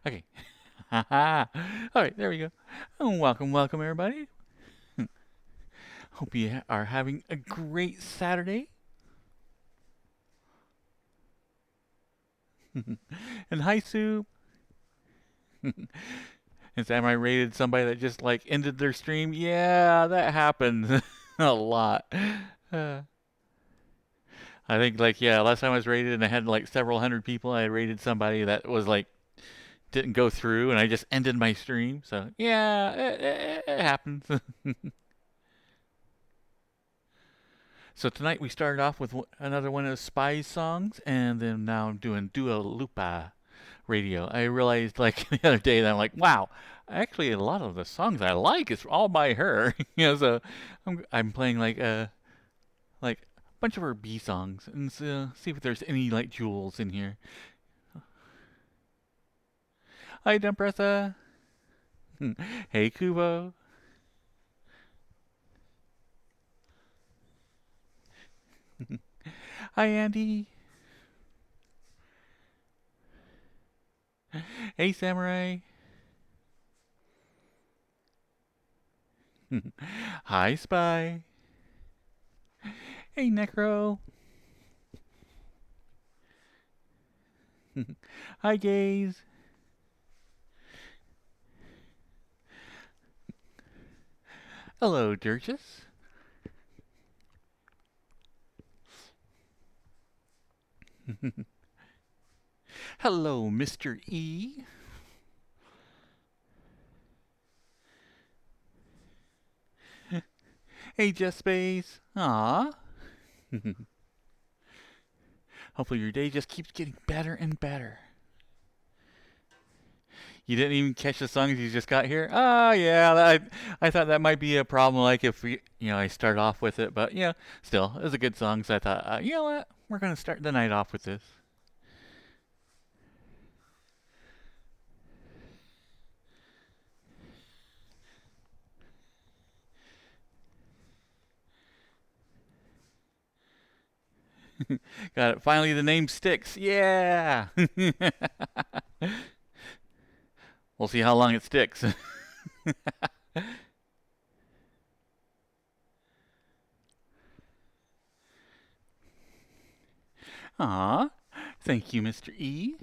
Okay. All right, there we go. And welcome, everybody. Hope you are having a great Saturday. And hi, Sue. And Sam, I rated somebody that just like ended their stream. Yeah, that happens a lot. Uh, I think last time I was rated and I had like several hundred people, I rated somebody that was like didn't go through, and I just ended my stream. So yeah, it happens. So tonight we started off with another one of Spy's songs, and then now I'm doing Dua Lipa radio. I realized like the other day that I'm like, wow, actually a lot of the songs I like is all by her. So I'm playing like a bunch of her B songs and see if there's any like jewels in here. Hi, Dumpressa. Hey, Kubo. Hi, Andy. Hey, Samurai. Hi, Spy. Hey, Necro. Hi, Gaze. Hello, Durchus. Hello, Mr. E. Hey, Just Space. Aw. Hopefully your day just keeps getting better and better. You didn't even catch the songs you just got here? Oh, yeah. I thought that might be a problem, like if I start off with it. But, yeah, still, it was a good song. So I thought, you know what? We're going to start the night off with this. Got it. Finally, the name sticks. Yeah. We'll see how long it sticks. Aw. Thank you, Mr. E.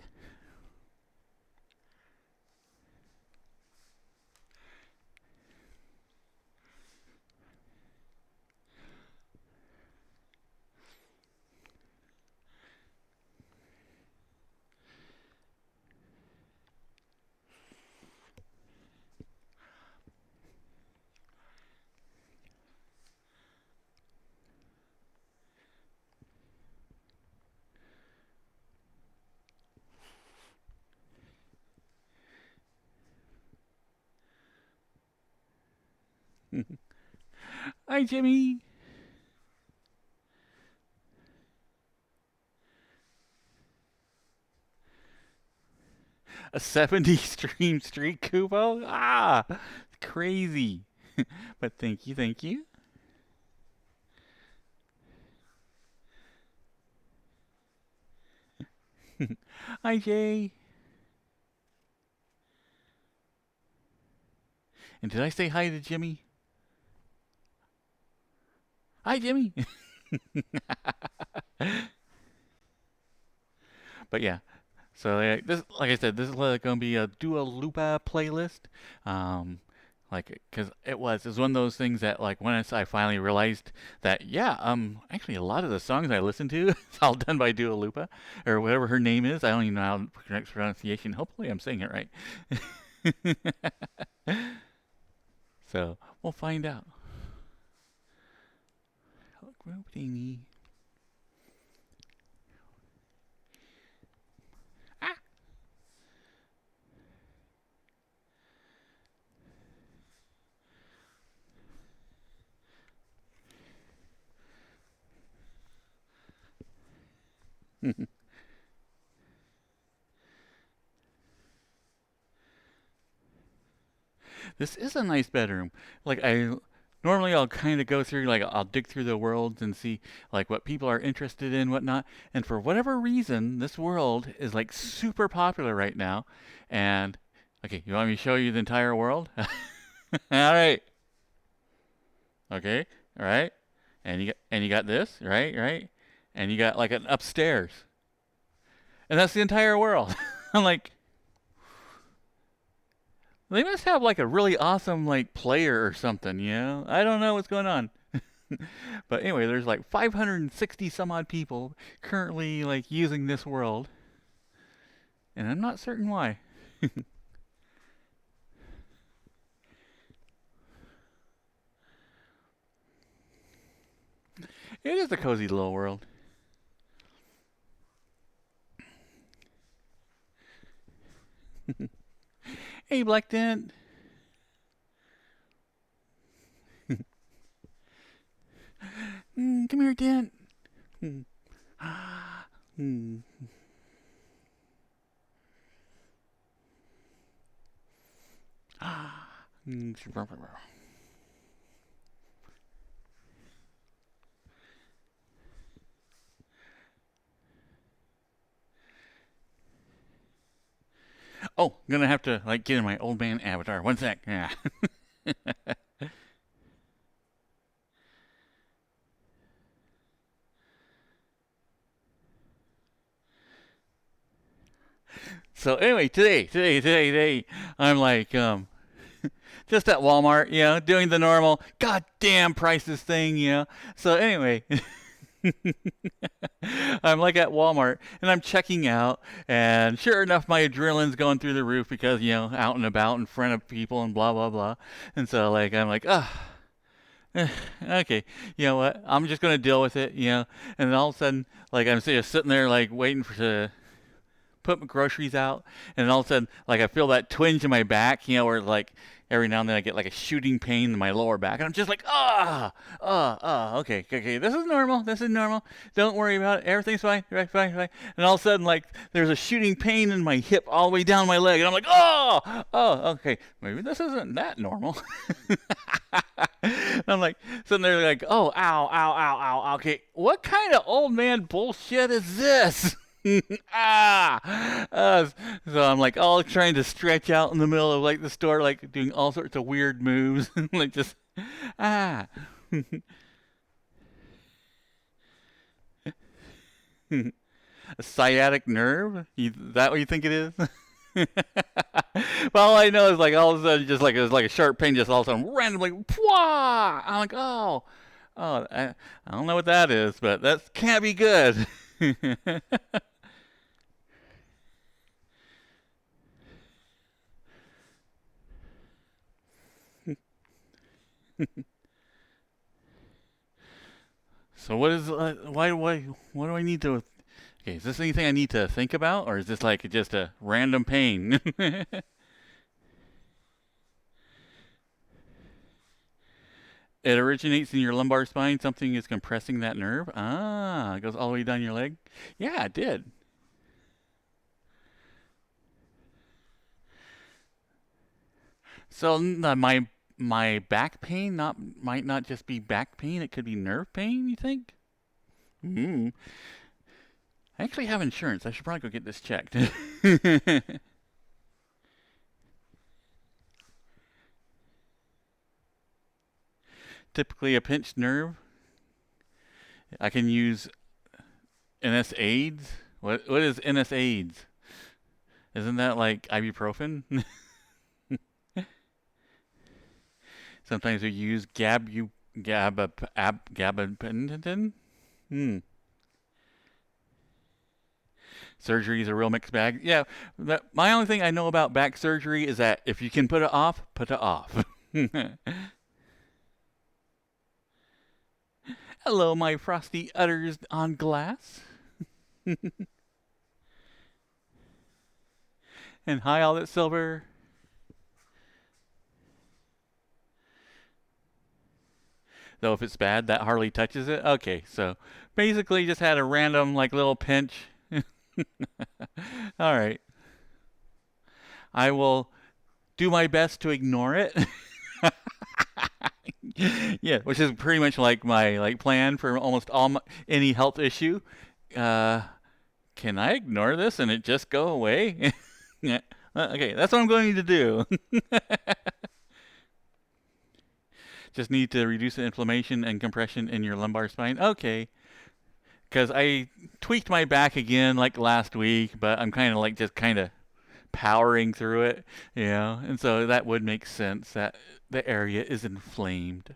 Hi, Jimmy. A 70 stream streak, Kubo? Ah, crazy. But thank you, thank you. Hi, Jay. And did I say hi to Jimmy? Hi, Jimmy. But yeah, so this, like I said, this is going to be a Dua Lipa playlist. Um, cause it was one of those things that like when I finally realized that yeah, actually a lot of the songs I listen to is all done by Dua Lipa or whatever her name is. I don't even know how correct pronunciation. Hopefully I'm saying it right. So we'll find out. Group thingy. Ah. This is a nice bedroom. Like I normally I'll kind of go through, like, I'll dig through the worlds and see, like, what people are interested in, whatnot. And for whatever reason, this world is, like, super popular right now. And, okay, you want me to show you the entire world? All right. Okay. All right. And you got this, right? Right? And you got, like, an upstairs. And that's the entire world. I'm like, they must have, like, a really awesome, like, player or something, you know? I don't know what's going on. But anyway, there's like 560 some odd people currently like using this world, and I'm not certain why. It is a cozy little world. Hey, Black Dent. Come here, Dent. Mm. Mm. Mm. Oh, I'm gonna have to like get in my old man avatar. One sec. Yeah. So anyway, today, I'm like just at Walmart, doing the normal goddamn prices thing, So anyway, I'm like at Walmart and I'm checking out, and sure enough, my adrenaline's going through the roof because out and about in front of people and blah blah blah, and so like I'm like okay, you know what? I'm just gonna deal with it, and then all of a sudden, like I'm just sitting there like waiting for to put my groceries out, and all of a sudden, like I feel that twinge in my back, where like every now and then I get like a shooting pain in my lower back, and I'm just like, okay, this is normal, don't worry about it, everything's fine, right, fine, and all of a sudden, like there's a shooting pain in my hip all the way down my leg, and I'm like, okay, maybe this isn't that normal. And I'm like sitting there like, oh, ow, okay, what kind of old man bullshit is this? ah, so I'm like all trying to stretch out in the middle of like the store, like doing all sorts of weird moves, like just ah. A sciatic nerve? That what you think it is? Well, all I know is like all of a sudden, just like it was like a sharp pain, just all of a sudden randomly, pwah! I'm like, I don't know what that is, but that can't be good. So what do I need to? Okay, is this anything I need to think about, or is this like just a random pain? It originates in your lumbar spine. Something is compressing that nerve. Ah, it goes all the way down your leg. Yeah, it did. So my back pain might not just be back pain. It could be nerve pain. You think? Hmm. I actually have insurance. I should probably go get this checked. Typically a pinched nerve. I can use NS aids. What is NS aids? Isn't that like ibuprofen? Sometimes we use gabapentin. Hmm. Surgery is a real mixed bag. Yeah, my only thing I know about back surgery is that if you can put it off, put it off. Hello, my frosty udders on glass. And hi, all that silver. Though if it's bad, that hardly touches it. Okay, so basically just had a random like little pinch. All right. I will do my best to ignore it. Yeah, which is pretty much like my like plan for almost any health issue. Uh, can I ignore this and it just go away? Yeah. Okay, that's what I'm going to do. Just need to reduce the inflammation and compression in your lumbar spine. Okay, because I tweaked my back again like last week, but I'm kind of like just kind of powering through it, and so that would make sense that the area is inflamed.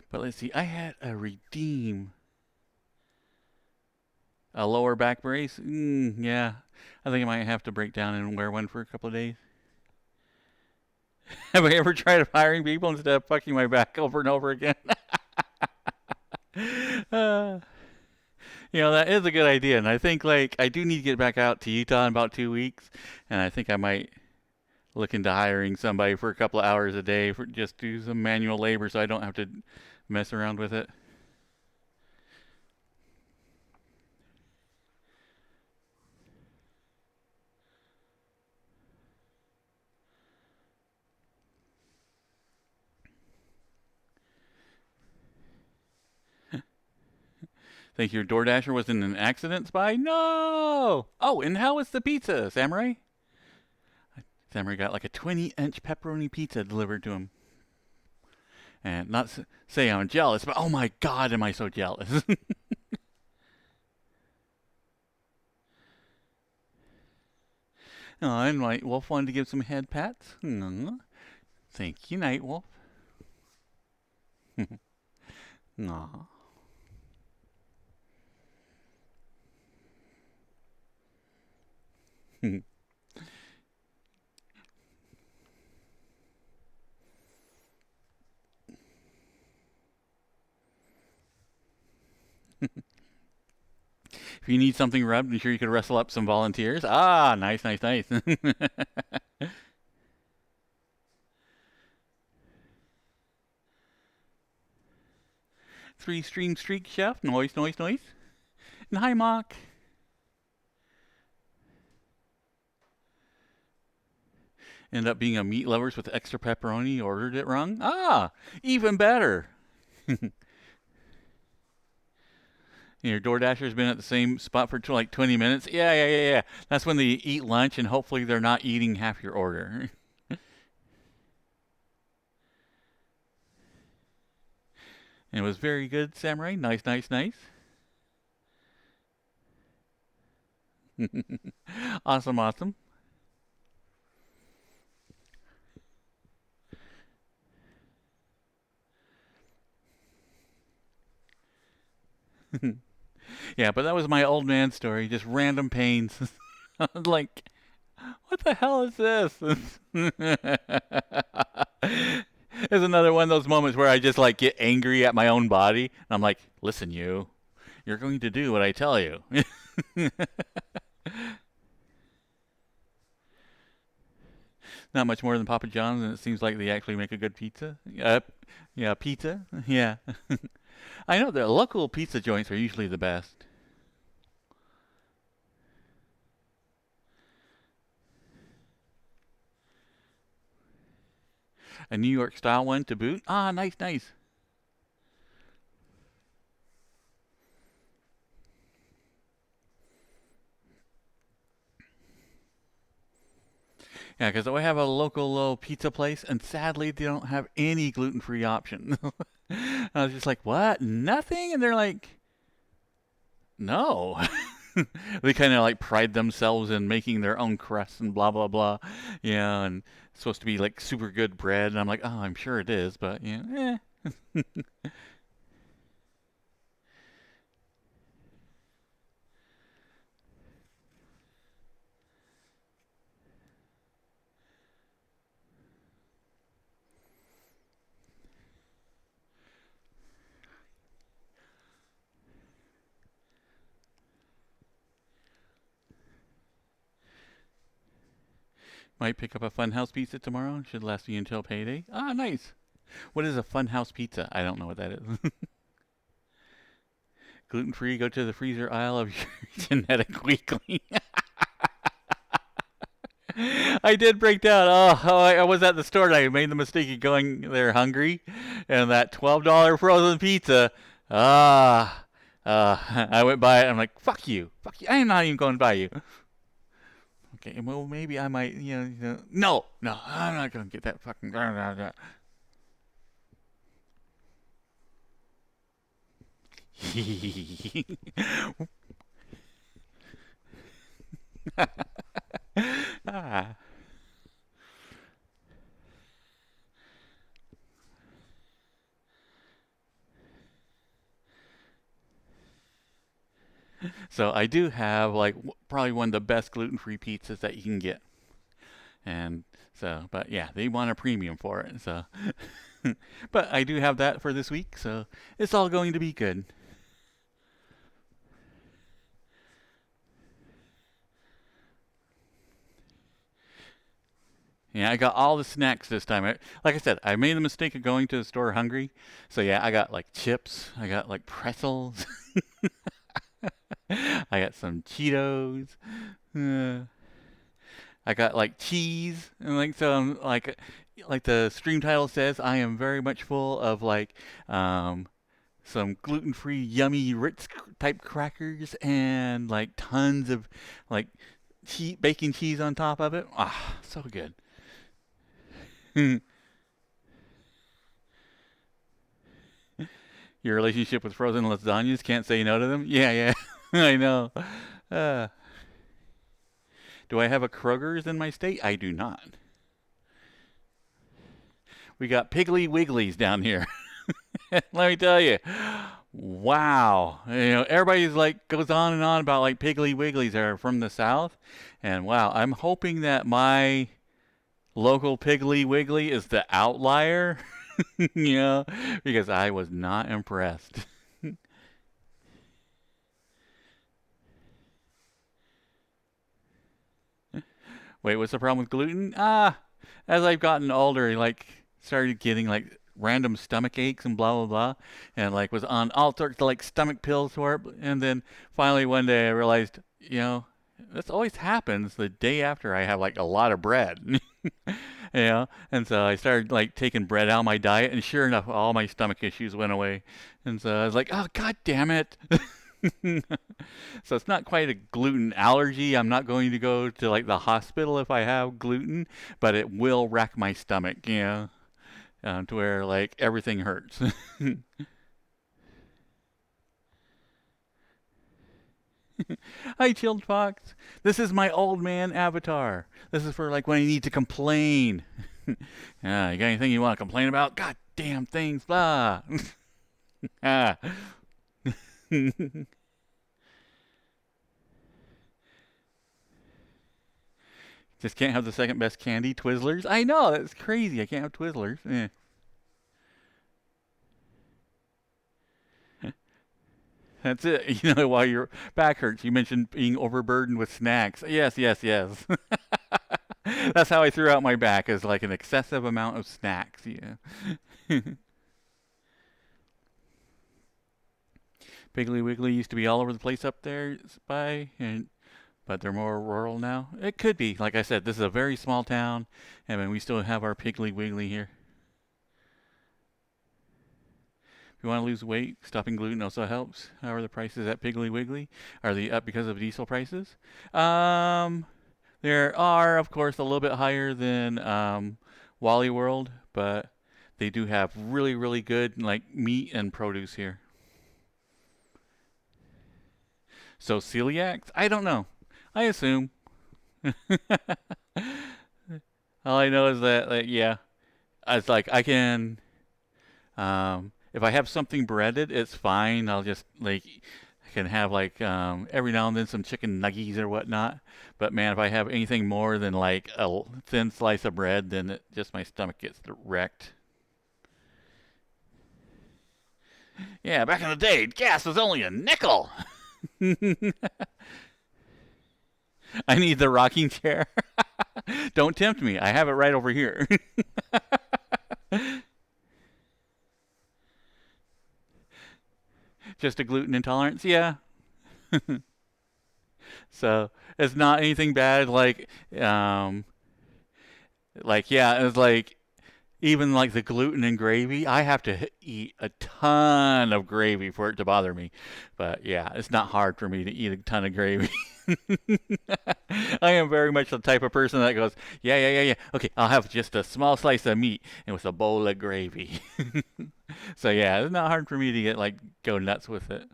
But let's see, I had a redeem. A lower back brace? Yeah. I think I might have to break down and wear one for a couple of days. Have I ever tried hiring people instead of fucking my back over and over again? uh, that is a good idea. And I think, like, I do need to get back out to Utah in about 2 weeks. And I think I might look into hiring somebody for a couple of hours a day for just do some manual labor so I don't have to mess around with it. Think your DoorDasher was in an accident, Spy? No! Oh, and how was the pizza, Samurai? Samurai got like a 20-inch pepperoni pizza delivered to him. And not say I'm jealous, but oh my god, am I so jealous. Oh, and Night Wolf wanted to give some head pats. Thank you, Night Wolf. Aw. If you need something rubbed, I'm sure you could wrestle up some volunteers. Ah, nice, nice, nice. Three stream streak chef. Noise, noise, noise. And hi, Mock. Ended up being a meat lovers with extra pepperoni. Ordered it wrong. Ah, even better. Your DoorDasher's been at the same spot for like 20 minutes. Yeah. That's when they eat lunch, and hopefully they're not eating half your order. And it was very good, Samurai. Nice, nice, nice. Awesome, awesome. Yeah, but that was my old man story. Just random pains. Like, what the hell is this? It's another one of those moments where I just like get angry at my own body. And I'm like, listen, you're going to do what I tell you. Not much more than Papa John's, and it seems like they actually make a good pizza. Yeah, pizza. Yeah. I know the local pizza joints are usually the best. A New York style one to boot. Ah, nice, nice. Yeah, because I have a local little pizza place, and sadly, they don't have any gluten-free option. I was just like, what? Nothing? And they're like, no. They kind of like pride themselves in making their own crust and blah, blah, blah. Yeah, and it's supposed to be like super good bread. And I'm like, oh, I'm sure it is, but yeah, eh. Might pick up a Funhouse pizza tomorrow. Should last you until payday. Ah, nice. What is a Funhouse pizza? I don't know what that is. Gluten-free, go to the freezer aisle of your genetic weekly. I did break down. I was at the store and I made the mistake of going there hungry, and that $12 frozen pizza. Ah, I went by it. I'm like, fuck you, fuck you. I am not even going to buy you. Okay, well maybe I might. No, no, I'm not going to get that fucking. ah. So I do have like probably one of the best gluten-free pizzas that you can get. And so, but yeah, they want a premium for it. So, but I do have that for this week, so it's all going to be good. Yeah, I got all the snacks this time. Like I said, I made the mistake of going to the store hungry. So yeah, I got like chips, I got like pretzels, I got some Cheetos. Uh, I got like cheese and like so I'm like the stream title says, I am very much full of like some gluten-free yummy Ritz type crackers and like tons of like bacon cheese on top of it. Ah, so good. Your relationship with frozen lasagnas, can't say no to them? Yeah, yeah. I know. Uh, do I have a Kroger's in my state? I do not. We got Piggly Wigglies down here. Let me tell you. Wow. Everybody's like goes on and on about like Piggly Wigglies are from the South. And wow, I'm hoping that my local Piggly Wiggly is the outlier. Because I was not impressed. Wait, what's the problem with gluten? As I've gotten older, like started getting like random stomach aches and blah blah blah, and like was on all sorts of like stomach pills for it, and then finally one day I realized, this always happens the day after I have like a lot of bread. And so I started like taking bread out of my diet, and sure enough, all my stomach issues went away. And so I was like, oh god damn it. So it's not quite a gluten allergy. I'm not going to go to like the hospital if I have gluten, but it will wreck my stomach, to where like everything hurts. Hi, Chilled Fox. This is my old man avatar. This is for like when I need to complain. You got anything you want to complain about? God damn things, blah. ah. Just can't have the second best candy, Twizzlers. I know, that's crazy. I can't have Twizzlers. That's it. While your back hurts, you mentioned being overburdened with snacks. Yes, yes, yes. That's how I threw out my back, is like an excessive amount of snacks. Yeah. Piggly Wiggly used to be all over the place up there, but they're more rural now. It could be. Like I said, this is a very small town, and we still have our Piggly Wiggly here. If you want to lose weight, stopping gluten also helps. How are the prices at Piggly Wiggly? Are they up because of diesel prices? There are, of course, a little bit higher than Wally World, but they do have really, really good like meat and produce here. So celiacs? I don't know. I assume. All I know is that, like, yeah, it's like I can, if I have something breaded, it's fine. I'll just like I can have like every now and then some chicken nuggies or whatnot. But man, if I have anything more than like a thin slice of bread, then just my stomach gets wrecked. Yeah, back in the day, gas was only a nickel. I need the rocking chair. Don't tempt me. I have it right over here. Just a gluten intolerance? Yeah. So it's not anything bad like yeah, it's like even like the gluten and gravy, I have to eat a ton of gravy for it to bother me. But yeah, it's not hard for me to eat a ton of gravy. I am very much the type of person that goes, yeah, yeah, yeah, yeah. Okay, I'll have just a small slice of meat and with a bowl of gravy. So yeah, it's not hard for me to get like go nuts with it.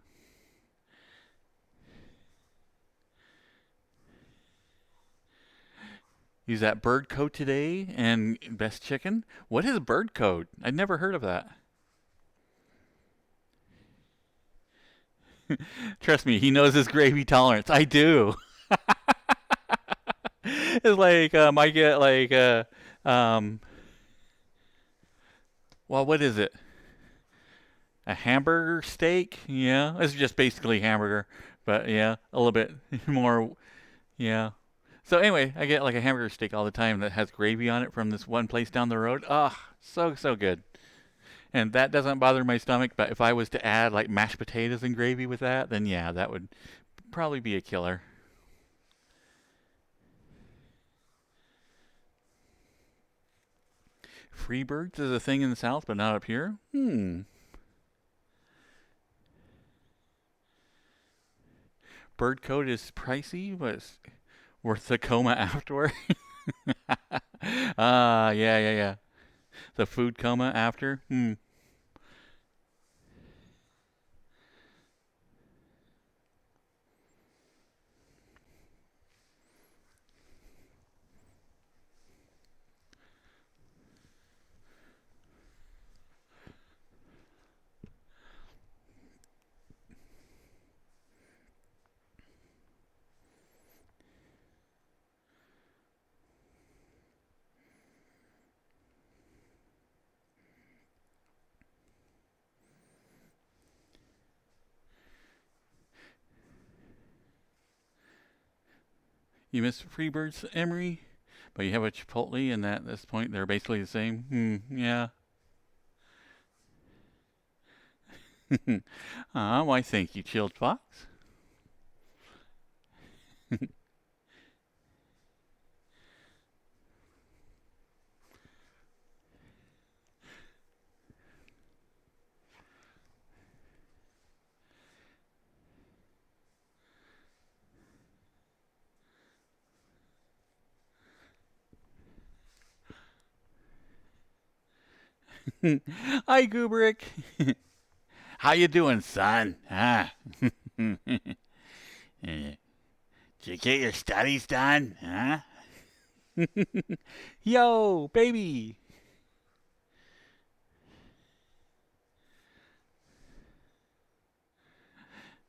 Use that bird code today and best chicken. What is bird code? I'd never heard of that. Trust me, he knows his gravy tolerance. I do. It's like I get like um well, what is it? A hamburger steak? Yeah, it's just basically hamburger, but yeah, a little bit more. Yeah. So anyway, I get like a hamburger steak all the time that has gravy on it from this one place down the road. Ah, so good. And that doesn't bother my stomach, but if I was to add like mashed potatoes and gravy with that, then yeah, that would probably be a killer. Freebirds is a thing in the South, but not up here. Bird coat is pricey, but it's worth the coma afterward. Ah, yeah, yeah, yeah. The food coma after. You miss Freebirds, Emery, but you have a Chipotle, and at this point they're basically the same. Yeah. Why thank you, Chilled Fox. Hi, Goobrick. How you doing, son? Did you get your studies done? Huh? Yo, baby.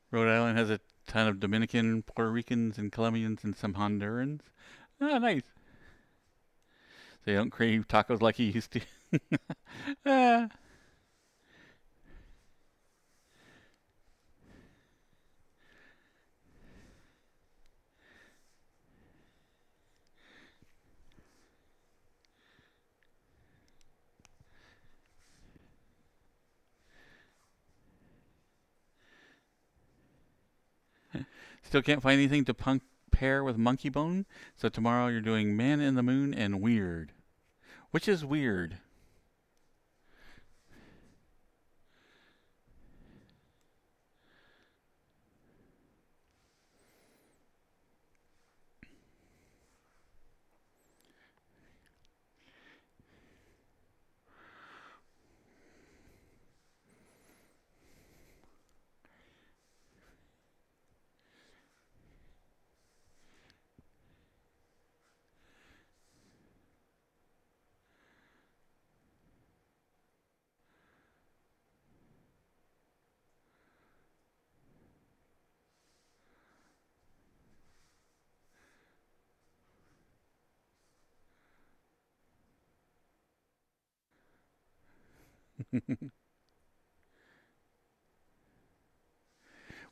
Rhode Island has a ton of Dominican, Puerto Ricans, and Colombians, and some Hondurans. Ah, nice. They don't crave tacos like he used to. Ah. Still can't find anything to pair with Monkey Bone. So tomorrow you're doing Man in the Moon and Weird. Which is weird?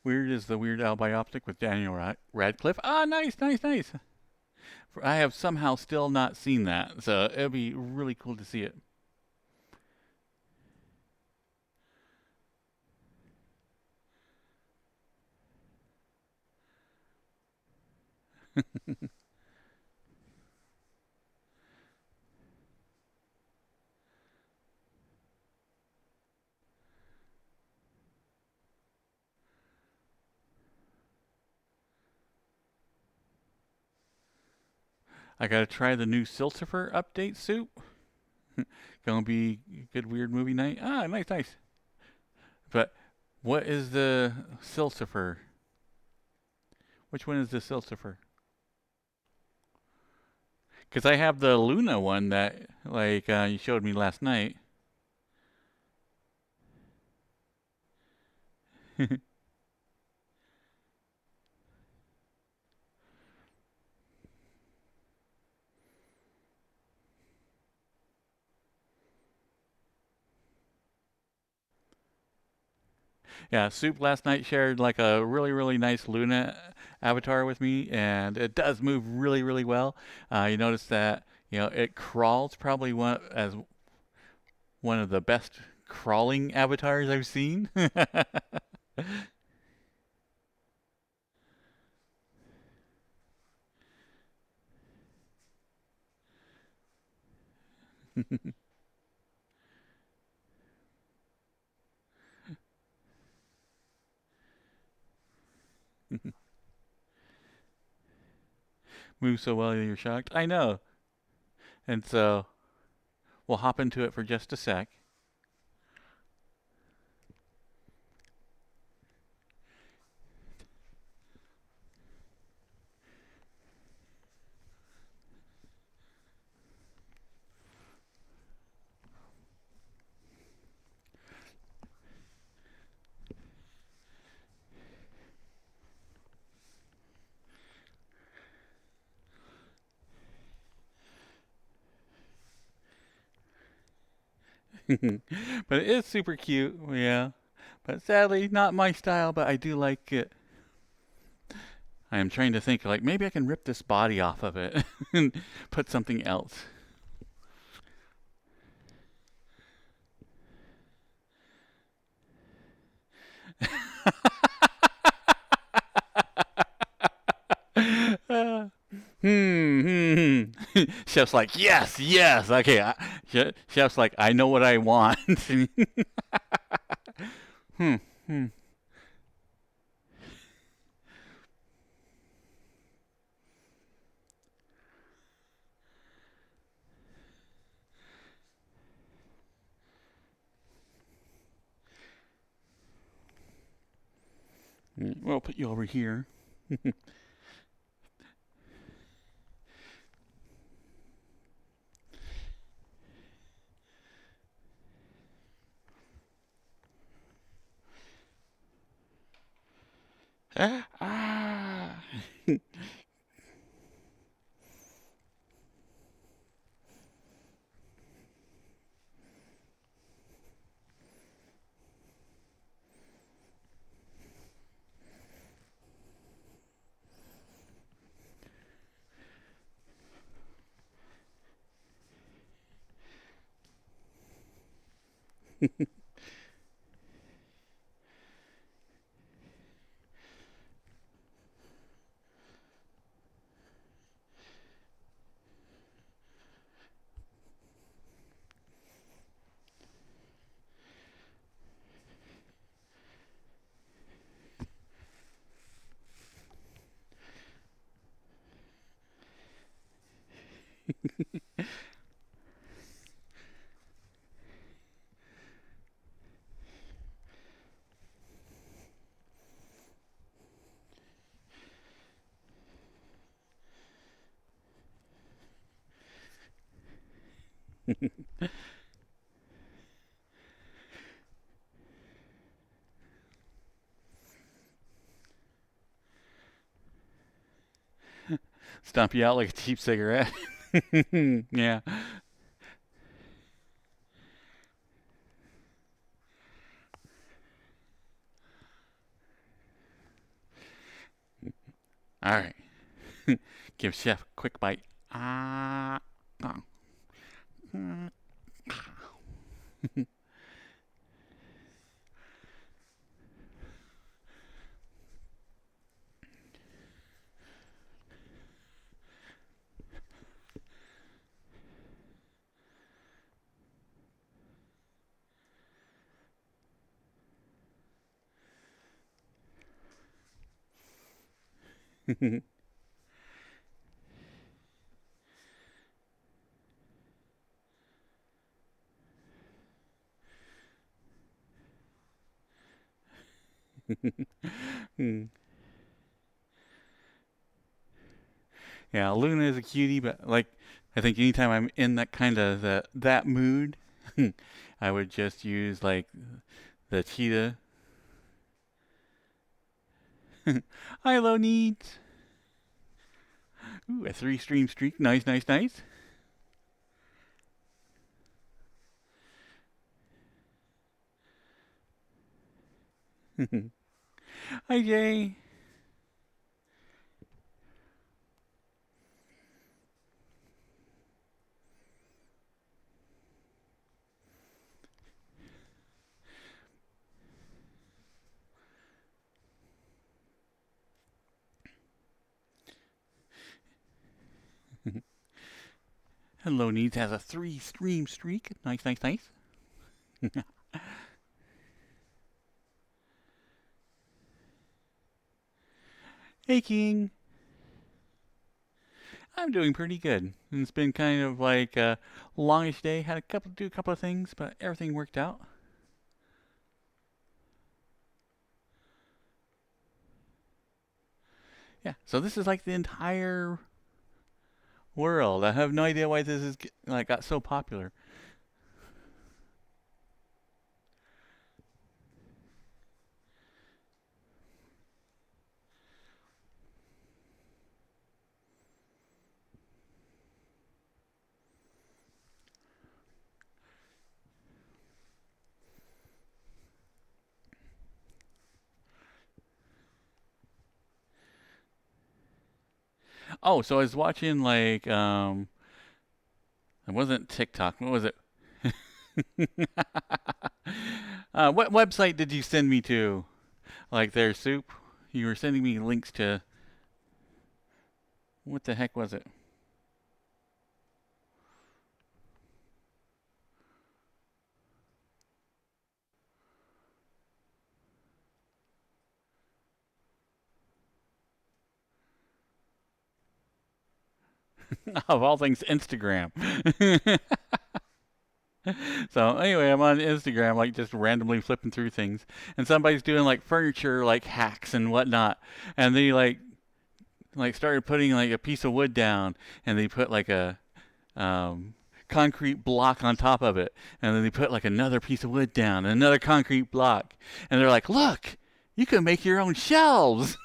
Weird is the Weird Al bioptic with Daniel Radcliffe. Ah, nice, nice, nice. I have somehow still not seen that, so it'd be really cool to see it. I gotta try the new Silsifer update soup. Gonna be a good weird movie night. Ah, nice, nice. But what is the Silsifer? Which one is the Silsifer? Because I have the Luna one that, like, you showed me last night. Yeah, Soup last night shared like a really, really nice Luna avatar with me, and it does move really, really well. You notice that it crawls probably one of the best crawling avatars I've seen. Moves so well you're shocked. I know. And so we'll hop into it for just a sec. But it is super cute, yeah. But sadly, not my style, but I do like it. I am trying to think, like, maybe I can rip this body off of it and put something else. Uh, Chef's like, yes, yes. Okay. Chef's like, I know what I want. hmm. Hmm. Well, I'll put you over here. Ah. Stomp you out like a cheap cigarette. Yeah. All right. Give Chef a quick bite. Ah. Ah. Hmm. Yeah, Luna is a cutie, but like I think anytime I'm in that kind of that mood, I would just use like the cheetah. Hi, low needs. Ooh, a 3 stream streak. Nice, nice, nice. Hi, Jay. Hello Needs has a 3 stream streak. Nice, nice, nice. Hey King. I'm doing pretty good. It's been kind of like a longish day. Had a couple do a couple of things, but everything worked out. Yeah. So this is like the entire world. I have no idea why this is like got so popular. Oh, so I was watching like it wasn't TikTok. What was it? What website did you send me to? Like their soup? You were sending me links to what the heck was it? Of all things, Instagram. So anyway, I'm on Instagram, like just randomly flipping through things, and somebody's doing like furniture, like hacks and whatnot, and they like started putting like a piece of wood down, and they put like a um, concrete block on top of it, and then they put like another piece of wood down, and another concrete block, and they're like, "Look, you can make your own shelves."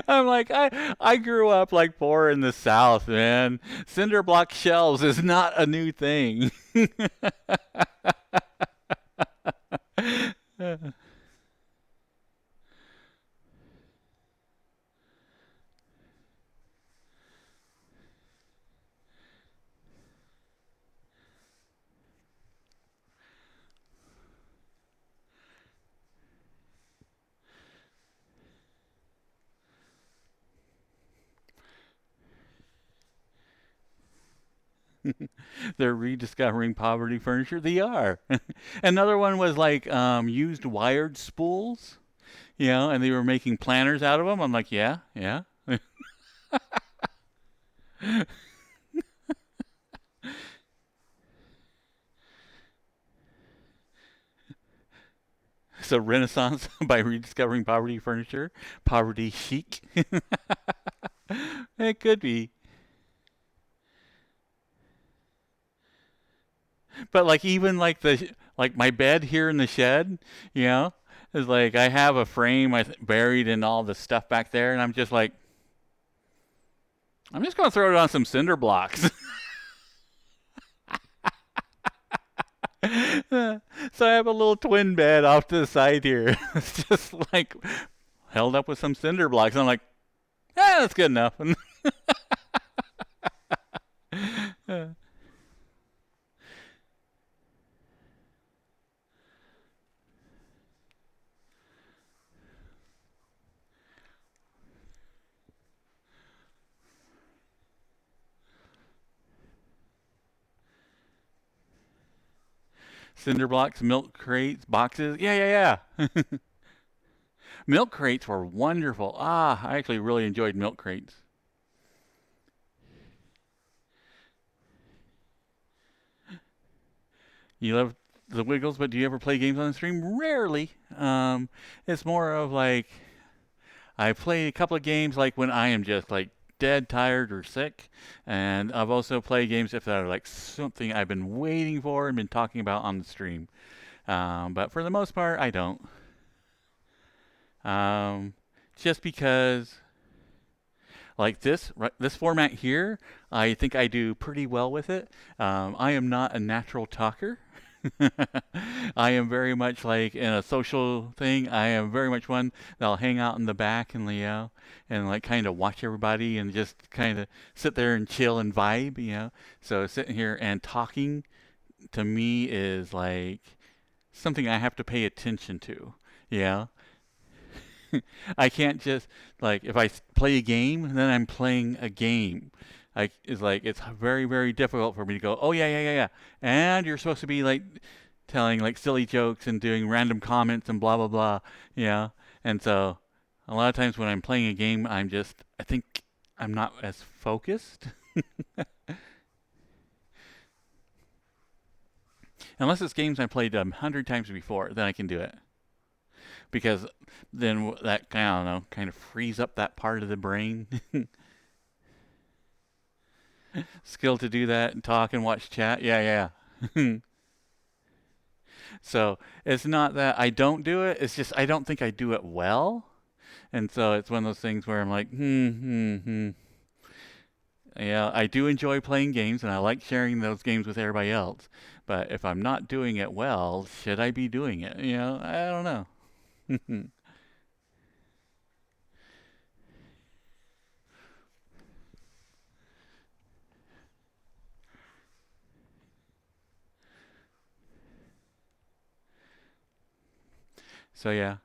I'm like, I grew up like poor in the South, man. Cinder block shelves is not a new thing. They're rediscovering poverty furniture. They are. Another one was like used wired spools, and they were making planners out of them. I'm like, yeah, yeah. So Renaissance by rediscovering poverty furniture, poverty chic. It could be. But like even like like my bed here in the shed, you know, is like I have a frame buried in all the stuff back there, and I'm just like, I'm just gonna throw it on some cinder blocks. So I have a little twin bed off to the side here. It's just like held up with some cinder blocks. I'm like, that's good enough. Cinder blocks, milk crates, boxes. Yeah, yeah, yeah. Milk crates were wonderful. Ah, I actually really enjoyed milk crates. You love the Wiggles, but do you ever play games on the stream? Rarely. It's more of like I play a couple of games like when I am just like dead tired or sick, and I've also played games if they're like something I've been waiting for and been talking about on the stream. But for the most part, I don't. Um, just because like this format here, I think I do pretty well with it. I am not a natural talker. I am very much like in a social thing. I am very much one that'll hang out in the back and and like kind of watch everybody and just kind of sit there and chill and vibe. So sitting here and talking to me is like something I have to pay attention to. Yeah. I can't just like if I play a game, then I'm playing a game. It's like it's very very difficult for me to go. Oh yeah yeah yeah yeah. And you're supposed to be like telling like silly jokes and doing random comments and blah blah blah. Yeah. And so a lot of times when I'm playing a game, I think I'm not as focused. Unless it's games I played 100 times before, then I can do it. Because then that I don't know kind of frees up that part of the brain. Skill to do that and talk and watch chat. Yeah, yeah. So it's not that I don't do it. It's just I don't think I do it well. And so it's one of those things where I'm like, Yeah, I do enjoy playing games and I like sharing those games with everybody else. But if I'm not doing it well, should I be doing it? I don't know. So yeah,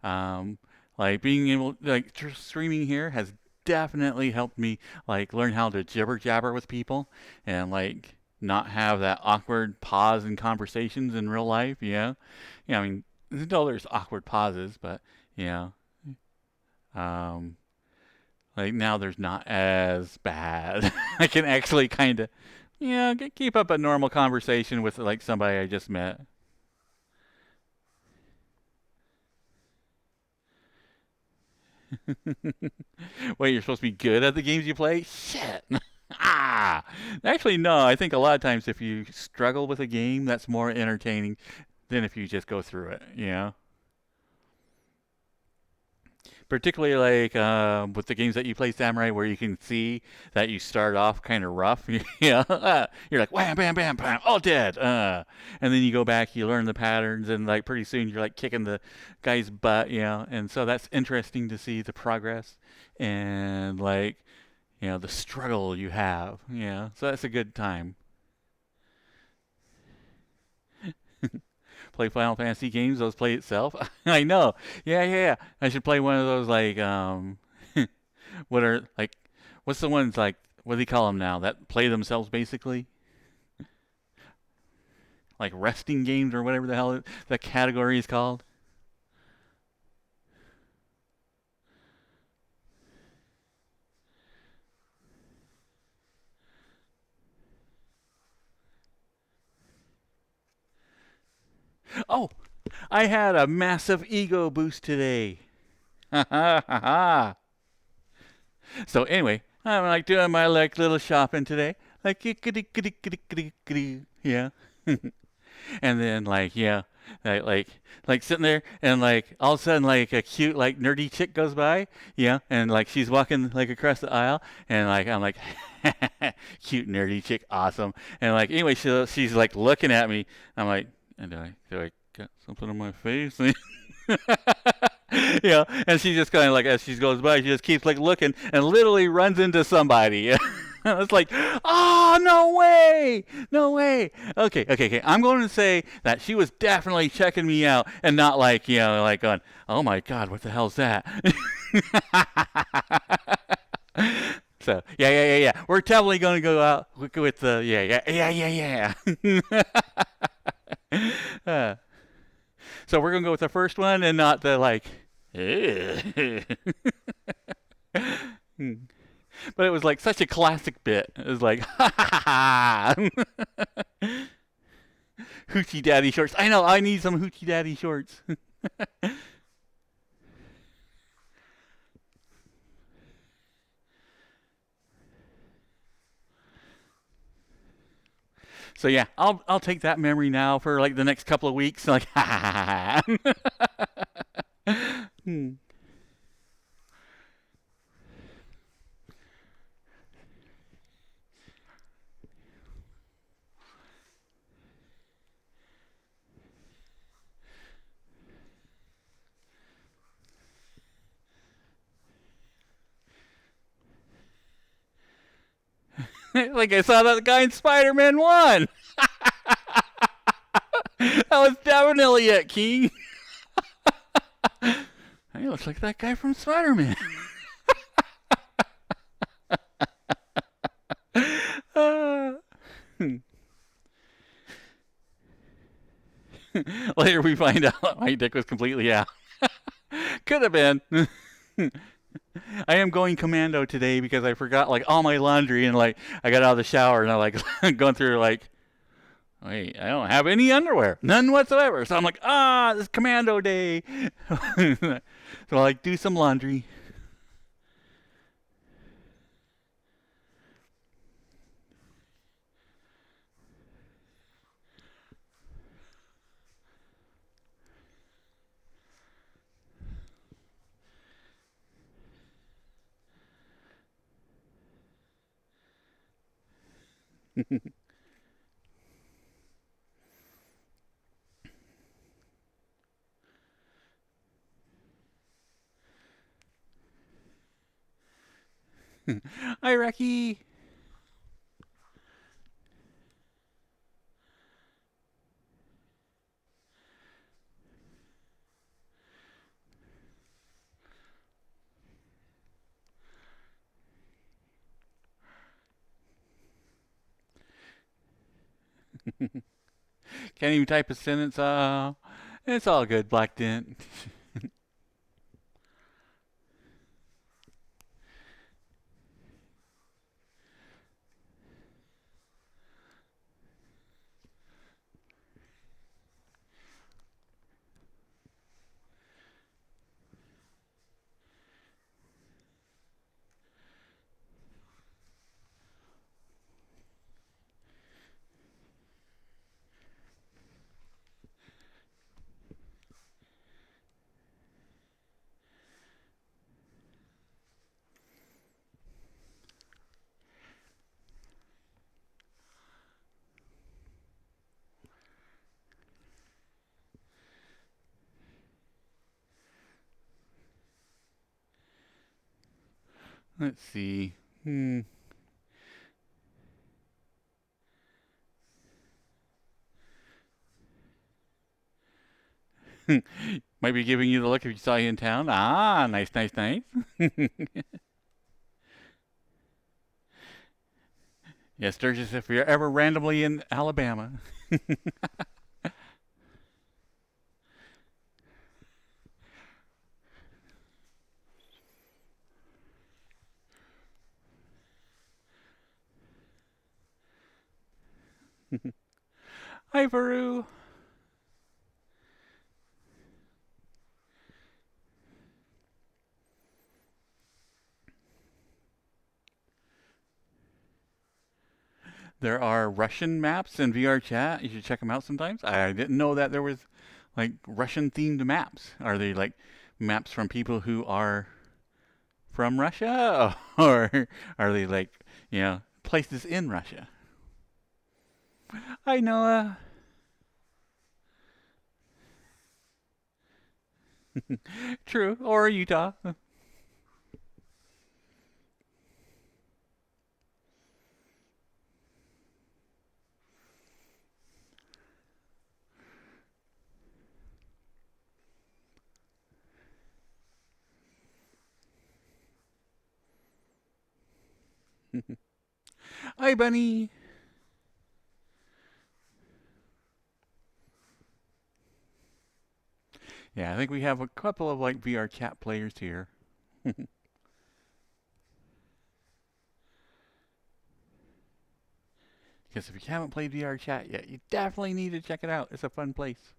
um, like being able like streaming here has definitely helped me like learn how to jibber jabber with people and like not have that awkward pause in conversations in real life. I mean, still there's awkward pauses, but yeah, um, like now there's not as bad. I can actually kind of keep up a normal conversation with like somebody I just met. Wait, you're supposed to be good at the games you play? Shit. Ah. Actually, no. I think a lot of times if you struggle with a game, that's more entertaining than if you just go through it. Particularly like with the games that you play Samurai, where you can see that you start off kind of rough. You're like wham, bam, bam, bam, all dead. And then you go back, you learn the patterns, and like pretty soon you're like kicking the guy's butt. And so that's interesting to see the progress and like the struggle you have. So that's a good time. Play Final Fantasy games, those play itself. I know. Yeah, yeah, yeah. I should play one of those like what are like what's the ones like what do they call them now that play themselves basically? Like resting games or whatever the hell that category is called. Oh, I had a massive ego boost today. Ha ha ha ha. So anyway, I'm like doing my like little shopping today. Like yeah. And then like like sitting there and like all of a sudden like a cute like nerdy chick goes by, and like she's walking like across the aisle and like I'm like cute nerdy chick, awesome. And like anyway she's like looking at me. I'm like, and do I got something on my face? And she just kind of like as she goes by, she just keeps like looking and literally runs into somebody. It's like, oh, no way, no way. Okay, okay, okay. I'm going to say that she was definitely checking me out and not like, like going, oh my God, what the hell's that? So, yeah, yeah, yeah, yeah. We're definitely going to go out with the, yeah, yeah, yeah, yeah, yeah. uh, So we're gonna go with the first one and not the like. Hmm. But it was like such a classic bit. It was like, ha ha ha ha. Hoochie Daddy shorts. I know. I need some Hoochie Daddy shorts. So yeah, I'll take that memory now for like the next couple of weeks. Like, ha ha ha ha. Hmm. Like I saw that guy in Spider-Man 1. That was definitely it, King. Hey, looks like that guy from Spider-Man. uh, Later we find out my dick was completely out. Could have been. I am going commando today because I forgot like all my laundry and like I got out of the shower and I like going through like, wait, I don't have any underwear, none whatsoever. So I'm like, this is commando day. So I like do some laundry. Hi, Reki. Can't even type a sentence. It's all good, Black Dent. Let's see. Might be giving you the look if you saw you in town. Nice, nice, nice. Yeah, Sturgis, if you're ever randomly in Alabama. Hi, Varu. There are Russian maps in VRChat. You should check them out sometimes. I didn't know that there was like Russian themed maps. Are they like maps from people who are from Russia, or are they like places in Russia? Hi, Noah. True, or Utah. Hi, Bunny. Yeah, I think we have a couple of like VR chat players here. Because if you haven't played VR chat yet, you definitely need to check it out. It's a fun place.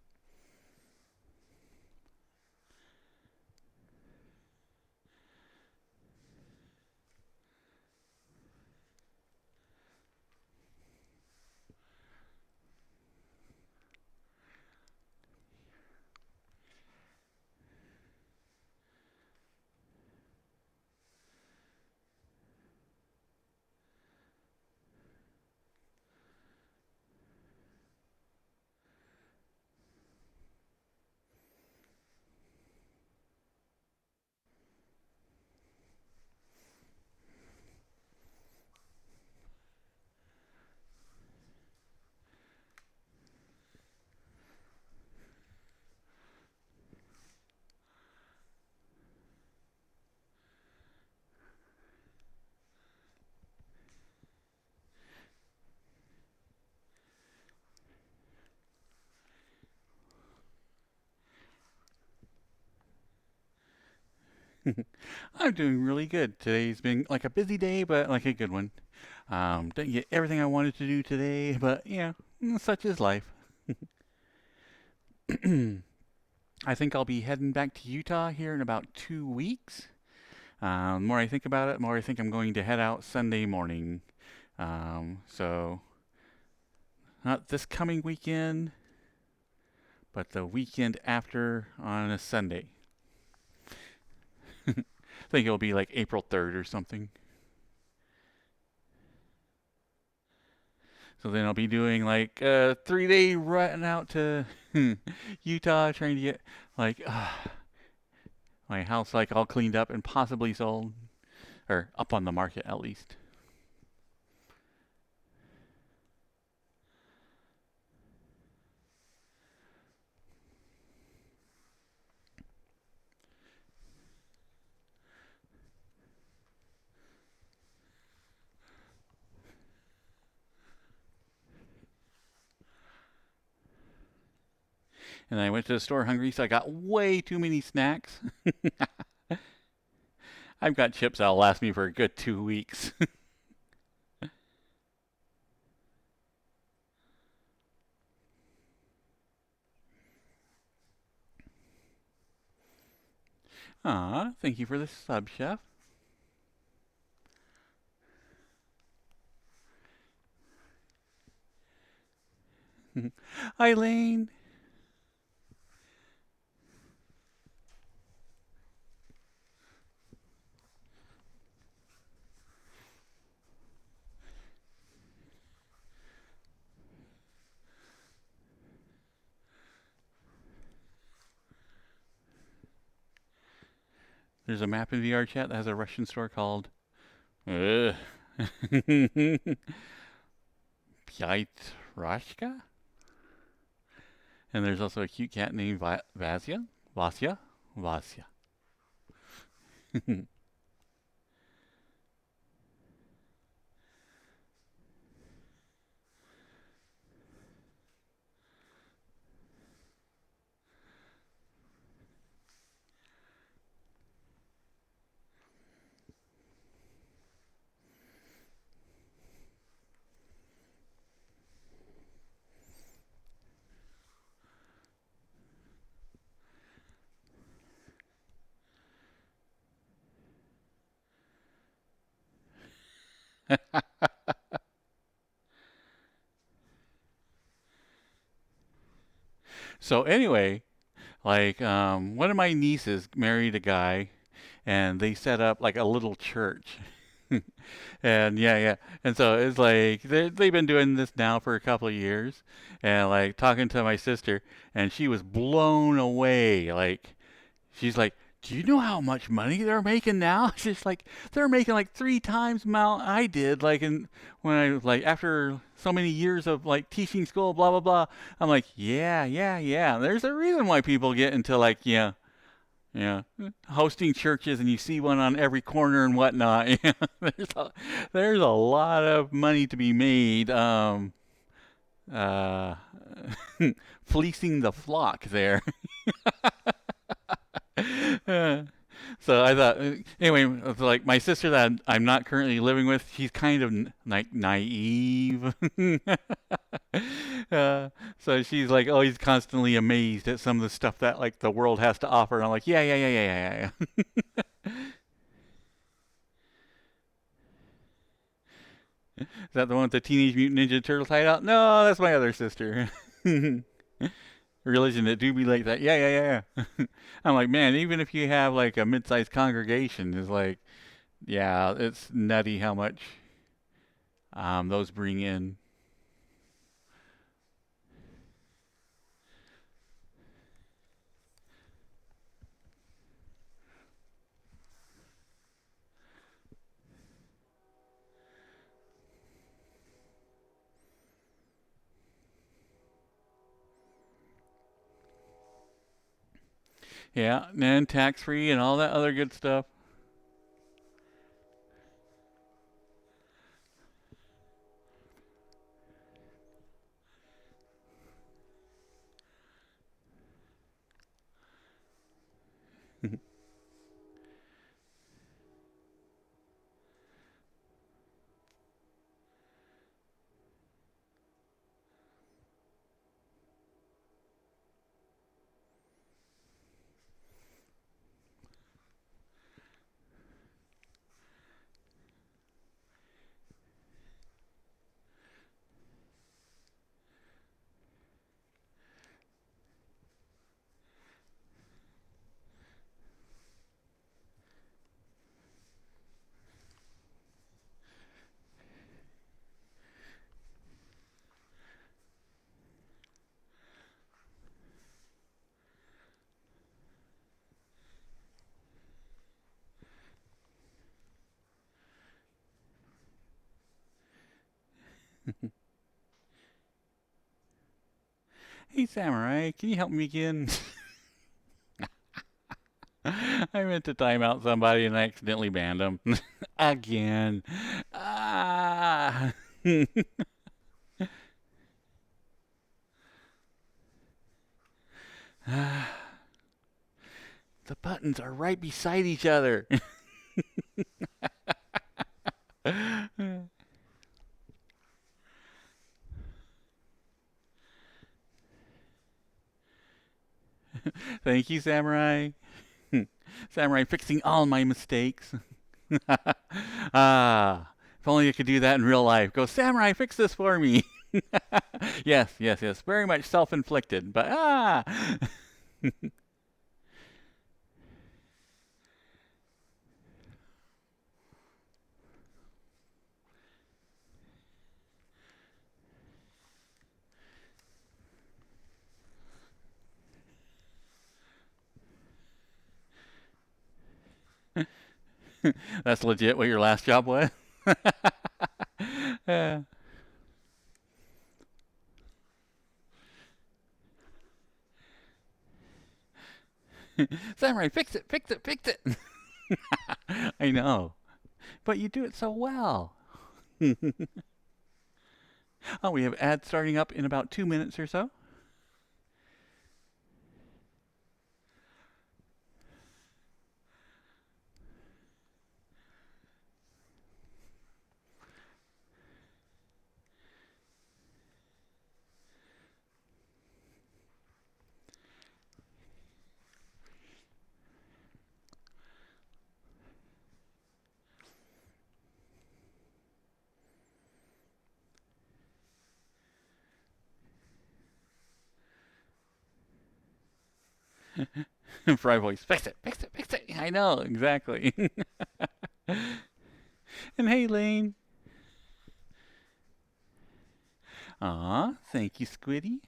I'm doing really good. Today's been like a busy day, but like a good one. Didn't get everything I wanted to do today, but yeah, such is life. I think I'll be heading back to Utah here in about 2 weeks. The more I think about it, the more I think I'm going to head out Sunday morning. So not this coming weekend, but the weekend after on a Sunday. I think it'll be like April 3rd or something. So then I'll be doing like a 3 day run out to Utah, trying to get like my house like all cleaned up and possibly sold, or up on the market at least. And I went to the store hungry, so I got way too many snacks. I've got chips that'll last me for a good 2 weeks. Ah, thank you for the sub, chef. Eileen. There's a map in VRChat that has a Russian store called uh, Pyatrashka. And there's also a cute cat named Vasya. Vasya? Vasya. So anyway, like one of my nieces married a guy, and they set up like a little church. And yeah. And so it's like they've been doing this now for a couple of years, and like talking to my sister, and she was blown away. Like she's like, "Do you know how much money they're making now?" She's like, "They're making like 3 times amount I did." Like, in when I like after so many years of like teaching school, blah blah blah. I'm like, yeah. There's a reason why people get into like yeah, hosting churches, and you see one on every corner and whatnot. Yeah, there's a lot of money to be made. Uh, fleecing the flock there. So I thought, anyway, like my sister that I'm not currently living with, she's kind of like naive. uh, so she's like always constantly amazed at some of the stuff that like the world has to offer. And I'm like, yeah, yeah, yeah, yeah, yeah, yeah. Is that the one with the Teenage Mutant Ninja Turtles hideout? No, that's my other sister. Religion that do be like that. Yeah, yeah, yeah, yeah. I'm like, man, even if you have like a mid-sized congregation, it's like, yeah, it's nutty how much those bring in. Yeah, and tax-free and all that other good stuff. Hey, Samurai, can you help me again? I meant to time out somebody and I accidentally banned them. Again. Ah. The buttons are right beside each other. Thank you, Samurai. Samurai fixing all my mistakes. If only I could do that in real life. Go, Samurai, fix this for me. Yes, yes, yes. Very much self-inflicted, but that's legit what your last job was. Uh, Samurai, fix it, fix it, fix it. I know, but you do it so well. Oh, we have ads starting up in about 2 minutes or so. Fry voice, fix it, fix it, fix it. I know, exactly. And hey, Lane. Aw, thank you, Squiddy.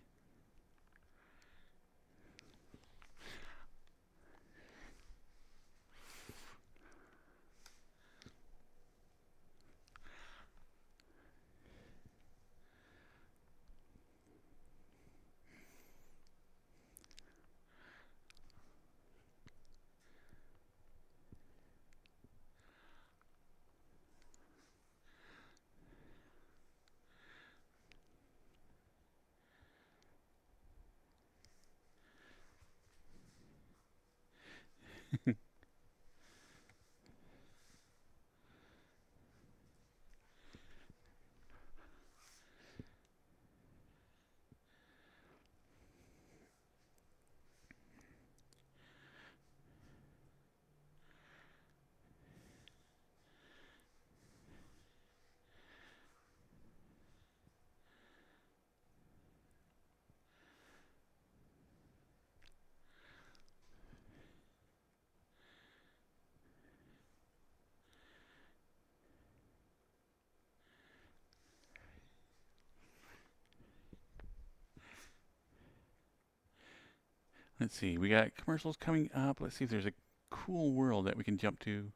Let's see. We got commercials coming up. Let's see if there's a cool world that we can jump to.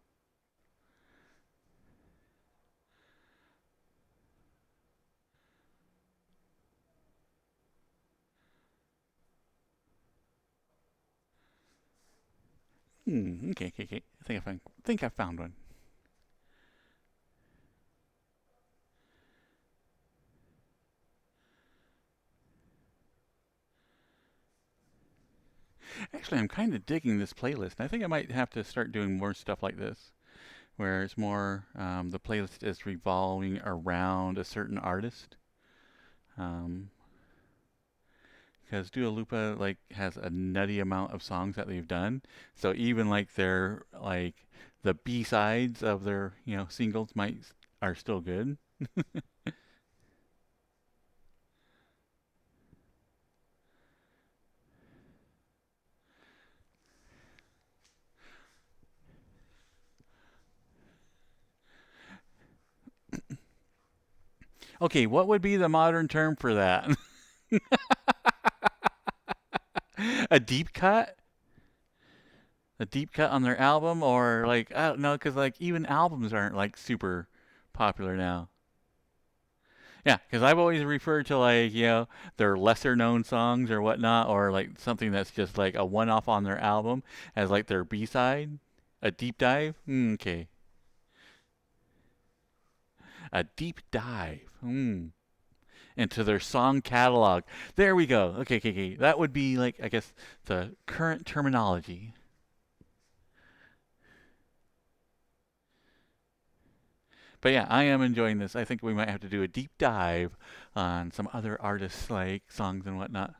Okay, okay, okay. I think I found one. Actually, I'm kind of digging this playlist. I think I might have to start doing more stuff like this, where it's more the playlist is revolving around a certain artist. Um, because Dua Lipa like has a nutty amount of songs that they've done. So even like their like the B sides of their singles might are still good. Okay, what would be the modern term for that? A deep cut? A deep cut on their album, or like I don't know, because like even albums aren't like super popular now. Yeah, because I've always referred to like their lesser known songs or whatnot, or like something that's just like a one off on their album as like their B side, a deep dive. Okay, a deep dive into their song catalog. There we go. Okay, okay, okay. That would be like I guess the current terminology. But yeah, I am enjoying this. I think we might have to do a deep dive on some other artists' like songs and whatnot.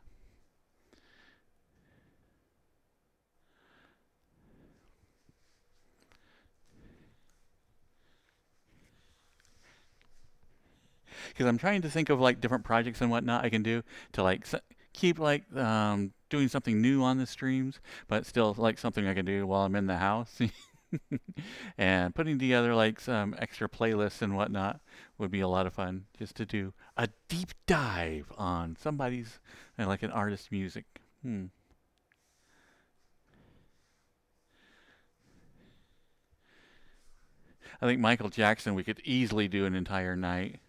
Because I'm trying to think of like different projects and whatnot I can do to like keep like doing something new on the streams, but still like something I can do while I'm in the house. And putting together like some extra playlists and whatnot would be a lot of fun just to do a deep dive on somebody's like an artist's music. Hmm. I think Michael Jackson we could easily do an entire night.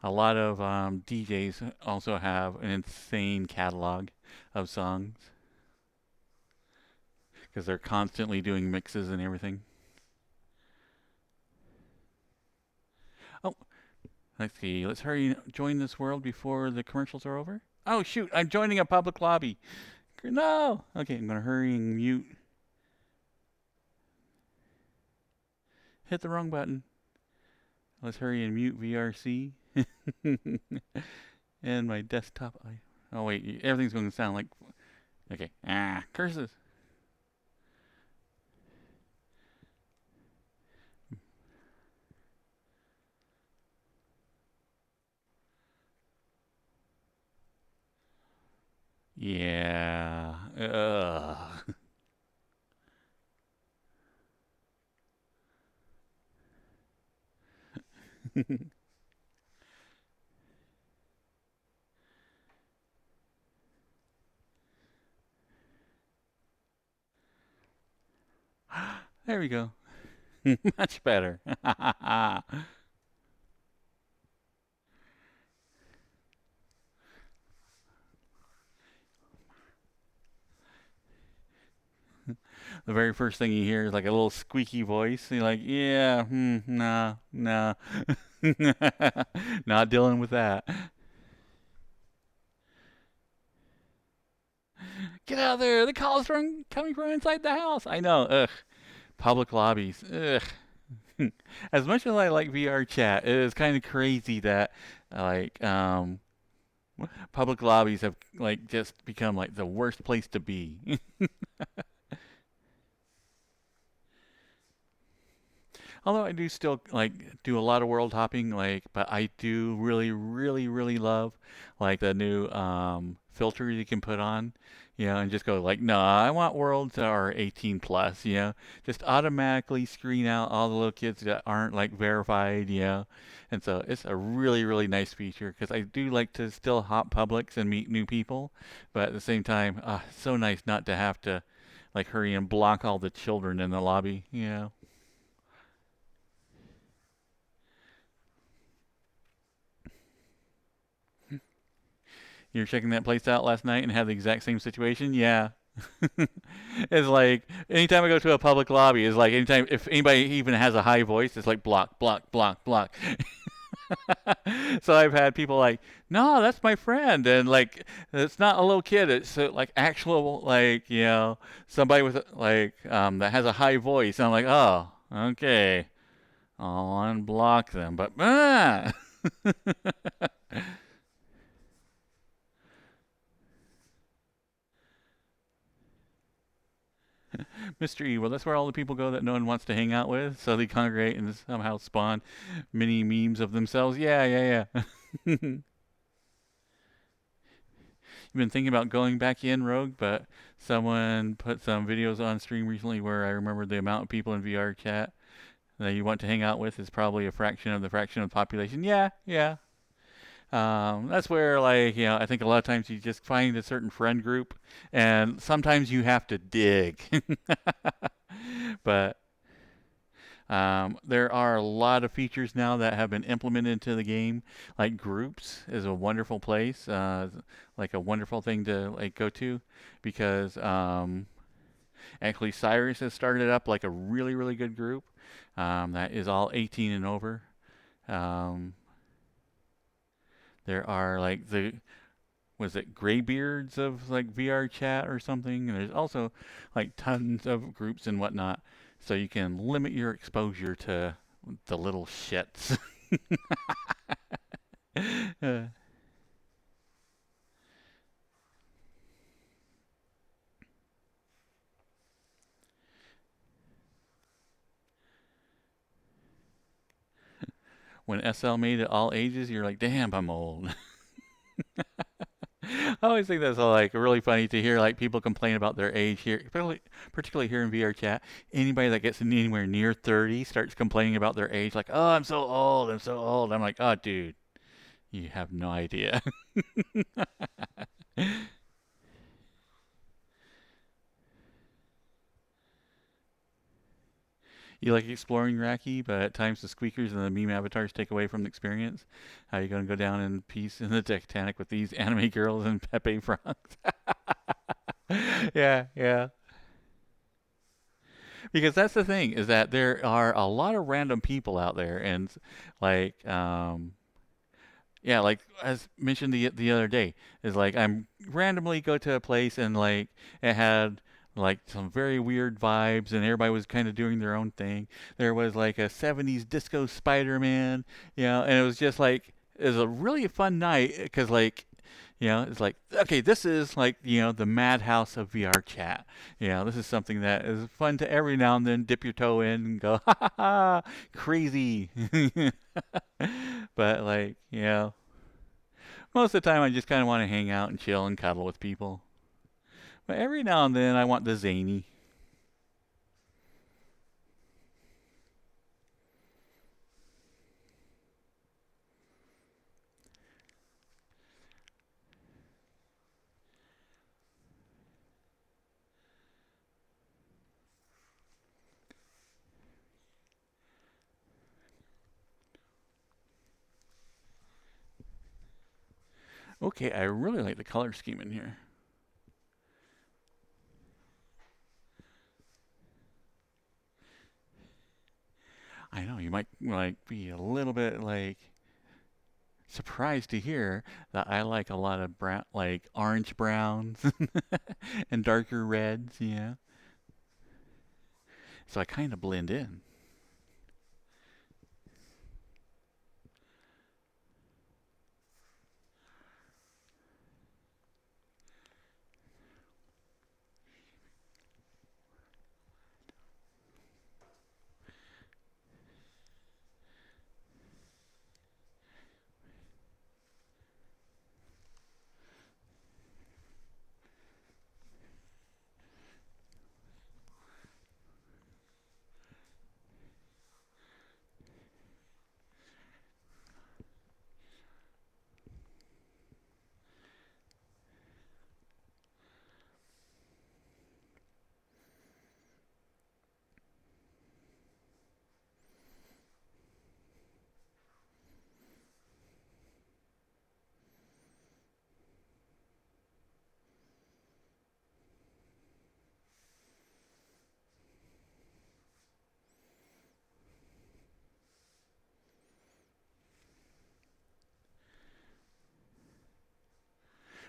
A lot of DJs also have an insane catalog of songs because they're constantly doing mixes and everything. Oh, let's see. Let's hurry join this world before the commercials are over. Oh shoot! I'm joining a public lobby. No. Okay, I'm gonna hurry and mute. Hit the wrong button. Let's hurry and mute VRC and my desktop. Oh wait, everything's going to sound like. Okay. Curses. Yeah. Ugh. There we go. Much better. The very first thing you hear is like a little squeaky voice. And you're like, yeah, nah, nah. Not dealing with that. Get out of there. The call is coming from inside the house. I know. Ugh. Public lobbies. Ugh. As much as I like VR chat, it is kind of crazy that like public lobbies have like just become like the worst place to be. Although I do still like do a lot of world hopping, like, but I do really, really, really love like the new filter you can put on, and just go like, no, I want worlds that are 18 plus, just automatically screen out all the little kids that aren't like verified, and so it's a really, really nice feature because I do like to still hop publics and meet new people, but at the same time, it's so nice not to have to like hurry and block all the children in the lobby, You were checking that place out last night and had the exact same situation? Yeah. It's like anytime I go to a public lobby, it's like anytime if anybody even has a high voice, it's like block, block, block, block. So I've had people like, no, that's my friend, and like it's not a little kid, it's like actual like somebody with like that has a high voice. And I'm like, oh, okay, I'll unblock them, but Mr. E. Well, that's where all the people go that no one wants to hang out with, so they congregate and somehow spawn mini memes of themselves. Yeah, yeah, yeah. You've been thinking about going back in Rogue, but someone put some videos on stream recently where I remember the amount of people in VR chat that you want to hang out with is probably a fraction of the population. Yeah, yeah. That's where, like, I think a lot of times you just find a certain friend group, and sometimes you have to dig. But there are a lot of features now that have been implemented into the game. Like groups is a wonderful place, like a wonderful thing to like go to, because actually Cyrus has started up like a really really good group that is all 18 and over. Um, there are like the was it Graybeards of like VR chat or something, and there's also like tons of groups and whatnot, so you can limit your exposure to the little shits. Uh, when SL made it all ages, you're like, damn, I'm old. I always think that's like really funny to hear like people complain about their age here, particularly here in VR chat. Anybody that gets anywhere near 30 starts complaining about their age, like, "Oh, I'm so old, I'm so old." I'm like, "Oh, dude, you have no idea." You like exploring Racky, but at times the squeakers and the meme avatars take away from the experience. How you gonna go down in peace in the Titanic with these anime girls and Pepe frogs? Yeah, yeah. Because that's the thing is that there are a lot of random people out there, and like yeah, like as mentioned the other day, is like I'm randomly go to a place and like it had like some very weird vibes and everybody was kind of doing their own thing. There was like a 70s disco Spider-Man, and it was just like it was a really fun night because like it's like okay, this is like the madhouse of VR chat. This is something that is fun to every now and then dip your toe in and go ha ha ha crazy. But like most of the time, I just kind of want to hang out and chill and cuddle with people. But every now and then, I want the zany. Okay, I really like the color scheme in here. I know you might like be a little bit like surprised to hear that I like a lot of brown, like orange browns and darker reds. Yeah, so I kind of blend in.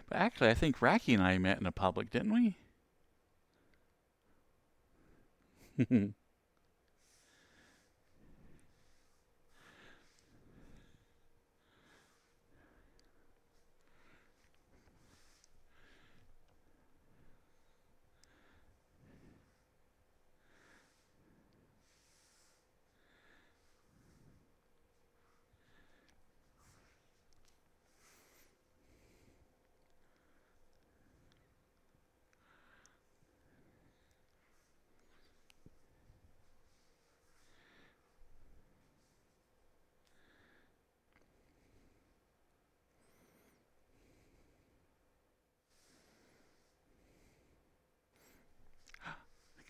But actually, I think Racky and I met in a public, didn't we?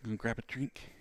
Gonna grab a drink.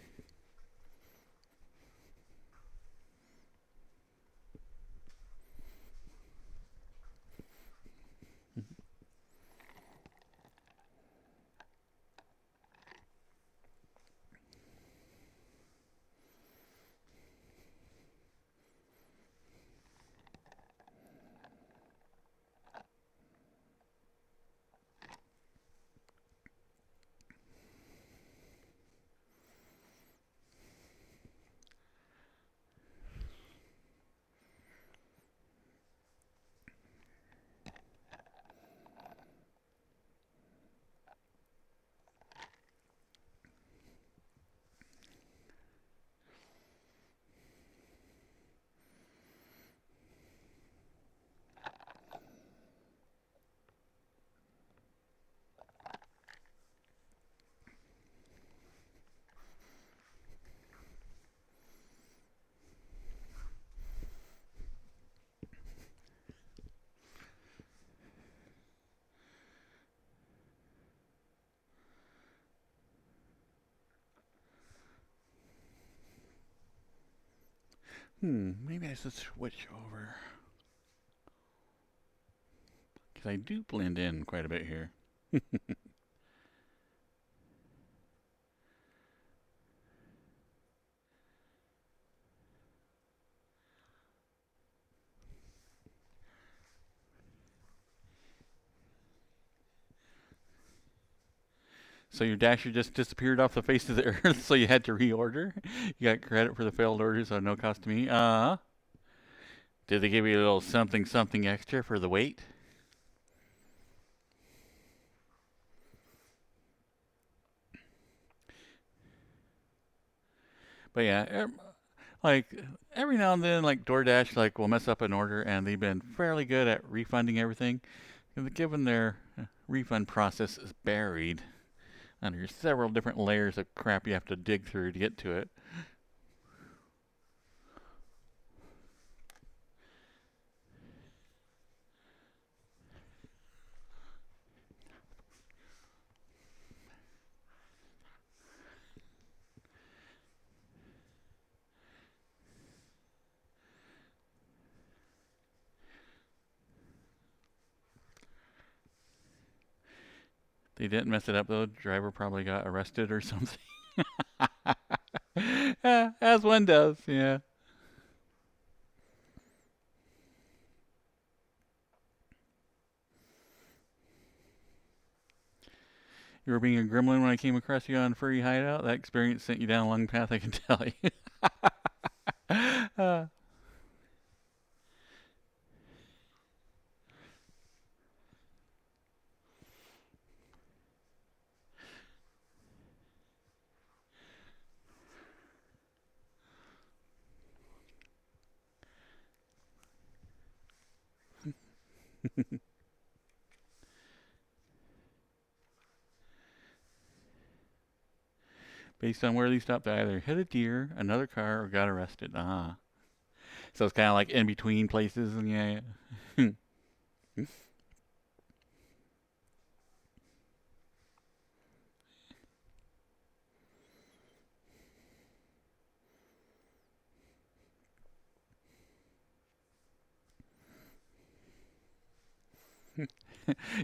Maybe I should switch over. Because I do blend in quite a bit here. So your dasher just disappeared off the face of the earth, so you had to reorder. You got credit for the failed order, so no cost to me. Did they give you a little something something extra for the wait? But yeah, like every now and then, like DoorDash, like will mess up an order, and they've been fairly good at refunding everything, given their refund process is buried under several different layers of crap you have to dig through to get to it. They didn't mess it up though. Driver probably got arrested or something. As one does, yeah. You were being a gremlin when I came across you on Furry Hideout. That experience sent you down a long path, I can tell you. uh, based on where they stopped, they either hit a deer, another car, or got arrested. Ah. So it's kind of like in between places, and yeah.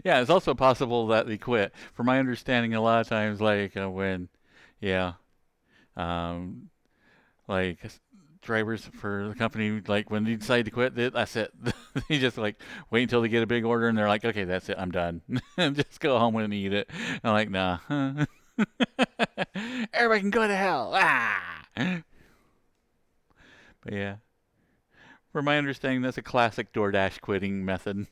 Yeah, it's also possible that they quit. From my understanding, a lot of times, like when, yeah, um, like drivers for the company, like when they decide to quit, that's it. They just like wait until they get a big order and they're like, okay, that's it, I'm done. And just go home and eat it. I'm like, nah. Everybody can go to hell. Ah! But yeah, from my understanding, that's a classic DoorDash quitting method.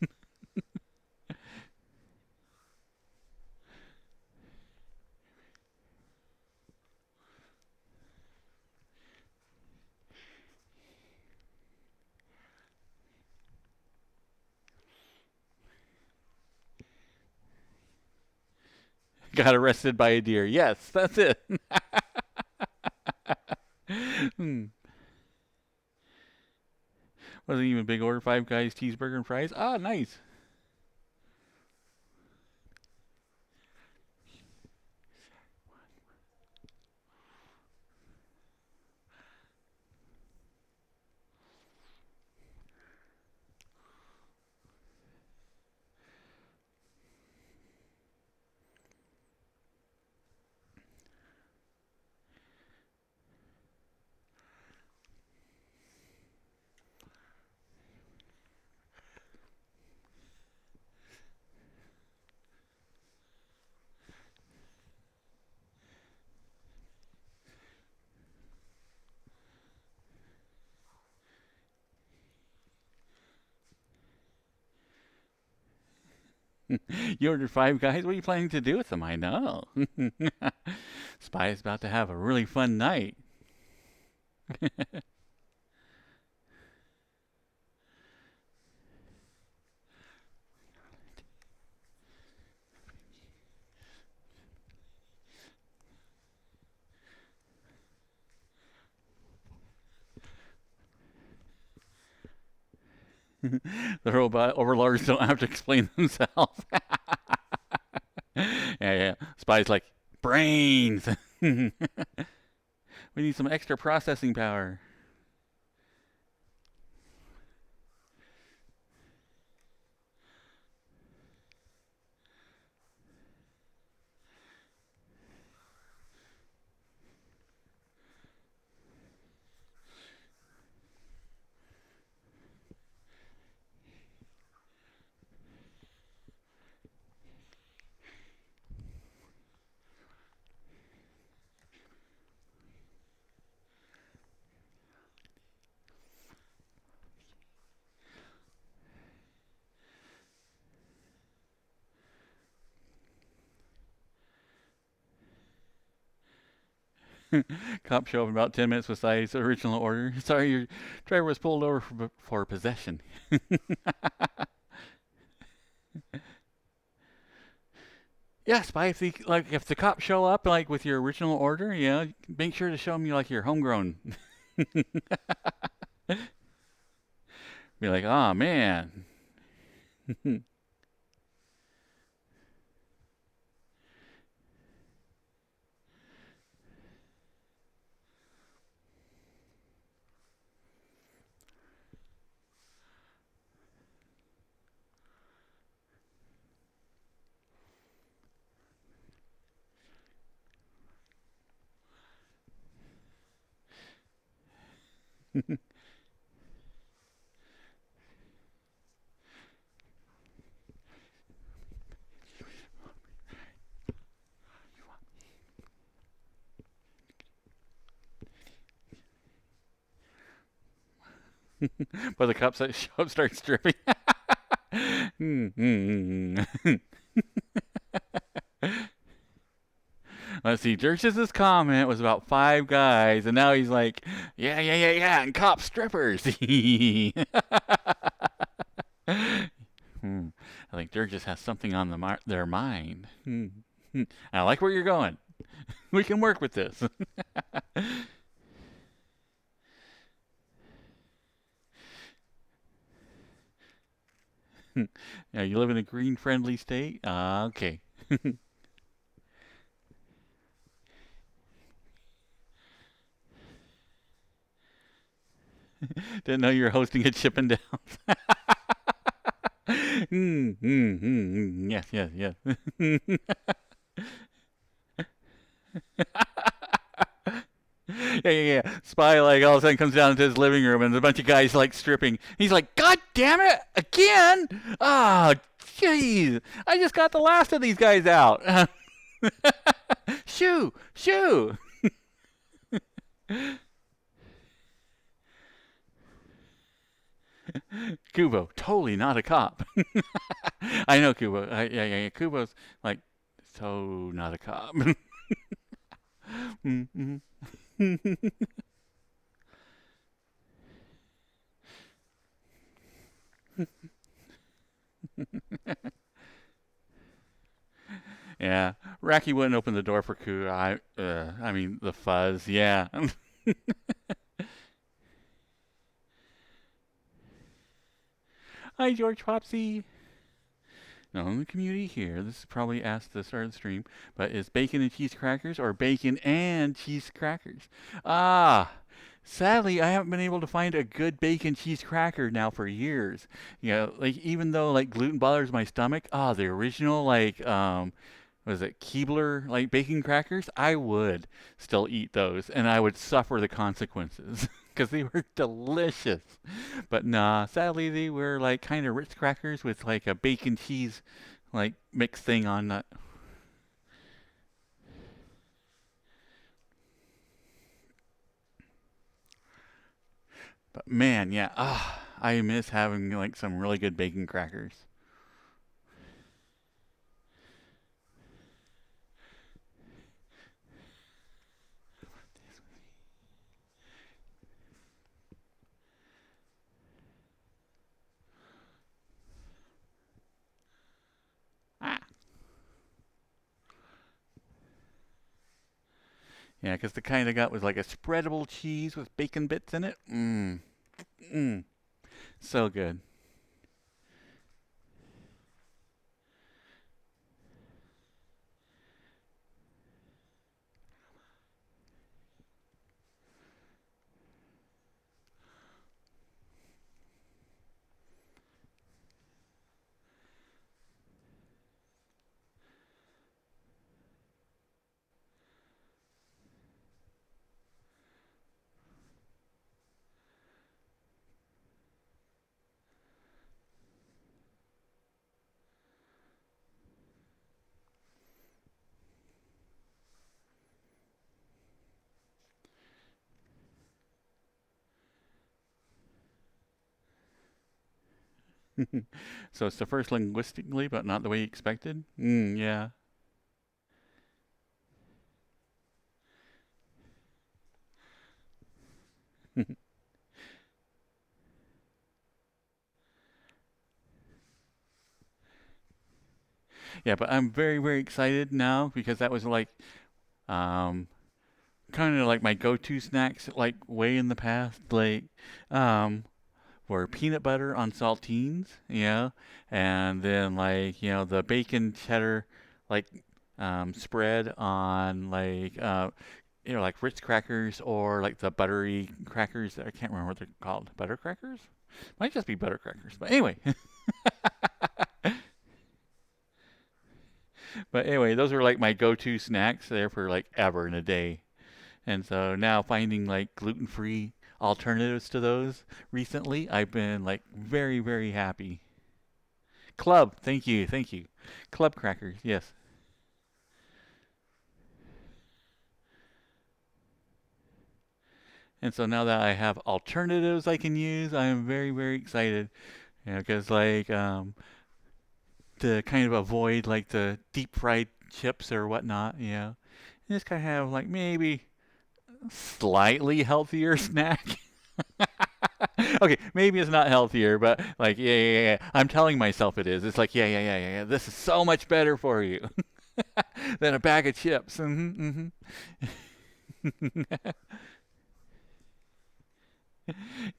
Got arrested by a deer. Yes, that's it. Hmm. Wasn't even a big order. Five Guys cheeseburger and fries. Ah, nice. You ordered Five Guys. What are you planning to do with them? I know. Spy is about to have a really fun night. The robot overlords don't have to explain themselves. Yeah. Spy's like, brains. We need some extra processing power. Cop show up in about 10 minutes with Spy's original order. Sorry, your driver was pulled over for possession. Yeah, Spy. If the cops show up like with your original order, make sure to show them like your homegrown. Be like, oh man. But the cops that show up start stripping. Let's see. Jerch's comment was about Five Guys, and now he's like, yeah, and cop strippers. I think Jerch's has something on their mind. I like where you're going. We can work with this. Yeah, you live in a green-friendly state? Okay. Didn't know you were hosting a chip and down. Yes. Yeah. Spy like all of a sudden comes down into his living room and there's a bunch of guys like stripping. He's like, God damn it, again? Oh, jeez. I just got the last of these guys out. Shoo. Kubo, totally not a cop. I know Kubo. Yeah. Kubo's like so not a cop. Mm-hmm. Yeah, Racky wouldn't open the door for Ku. I mean the fuzz. Yeah. Hi, George Popsy. Now, in the community here, this is probably asked at the start of the stream, but is bacon and cheese crackers or bacon and cheese crackers? Ah, sadly, I haven't been able to find a good bacon cheese cracker now for years. You know, like even though like gluten bothers my stomach, the original like was it Keebler like bacon crackers? I would still eat those, and I would suffer the consequences because they were delicious. But nah, sadly they were like kind of Ritz crackers with like a bacon cheese like mixed thing on that. But man, yeah, I miss having like some really good bacon crackers. Ah, yeah, because the kind I got was like a spreadable cheese with bacon bits in it. Mmm, so good. So it's the first linguistically, but not the way you expected. Yeah. Yeah, but I'm very excited now because that was like um kind of like my go-to snacks like way in the past like um were peanut butter on saltines, and then like, the bacon cheddar like spread on like like Ritz crackers or like the buttery crackers. I can't remember what they're called. Butter crackers? Might just be butter crackers. But anyway, those are like my go-to snacks there for like ever in a day. And so now finding like gluten-free alternatives to those recently, I've been like very happy. Club, thank you. Club crackers, yes. And so now that I have alternatives I can use, I am very excited. Because like to kind of avoid like the deep fried chips or whatnot, just kind of have like maybe slightly healthier snack. Okay, maybe it's not healthier, but like, yeah. I'm telling myself it is. It's like, yeah. This is so much better for you than a bag of chips.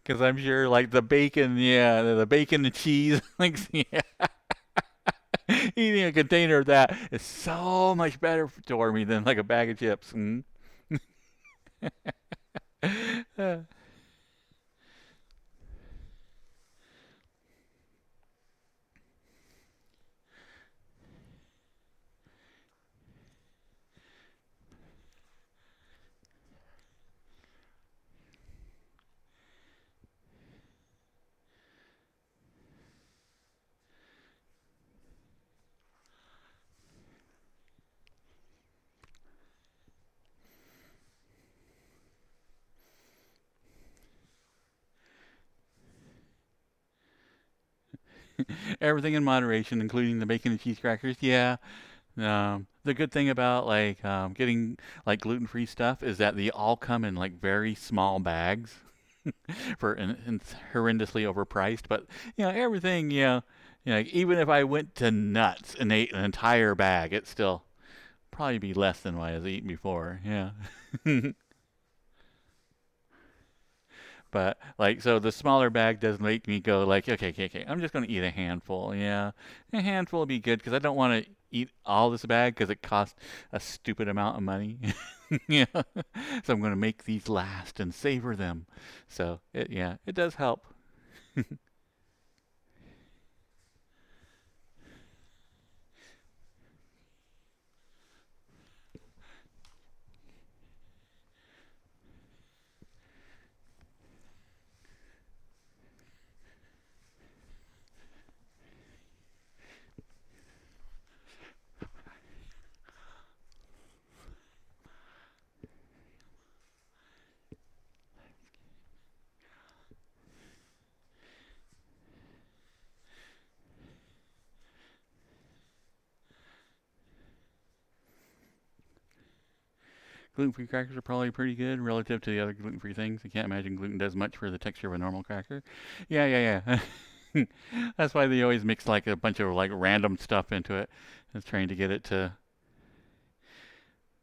Because I'm sure, like the bacon, the bacon and cheese, like, yeah, eating a container of that is so much better for me than like a bag of chips. Everything in moderation, including the bacon and cheese crackers. Yeah. The good thing about like getting like gluten-free stuff is that they all come in like very small bags and it's horrendously overpriced. But everything, like, even if I went to nuts and ate an entire bag, it'd still probably be less than what I was eating before. Yeah. But like, so the smaller bag does make me go like, okay, okay, okay, I'm just gonna eat a handful. Yeah, a handful would be good because I don't want to eat all this bag because it costs a stupid amount of money. Yeah, so I'm gonna make these last and savor them. So it does help. Gluten-free crackers are probably pretty good relative to the other gluten-free things. I can't imagine gluten does much for the texture of a normal cracker. Yeah, yeah, yeah. That's why they always mix like a bunch of like random stuff into it. It's trying to get it to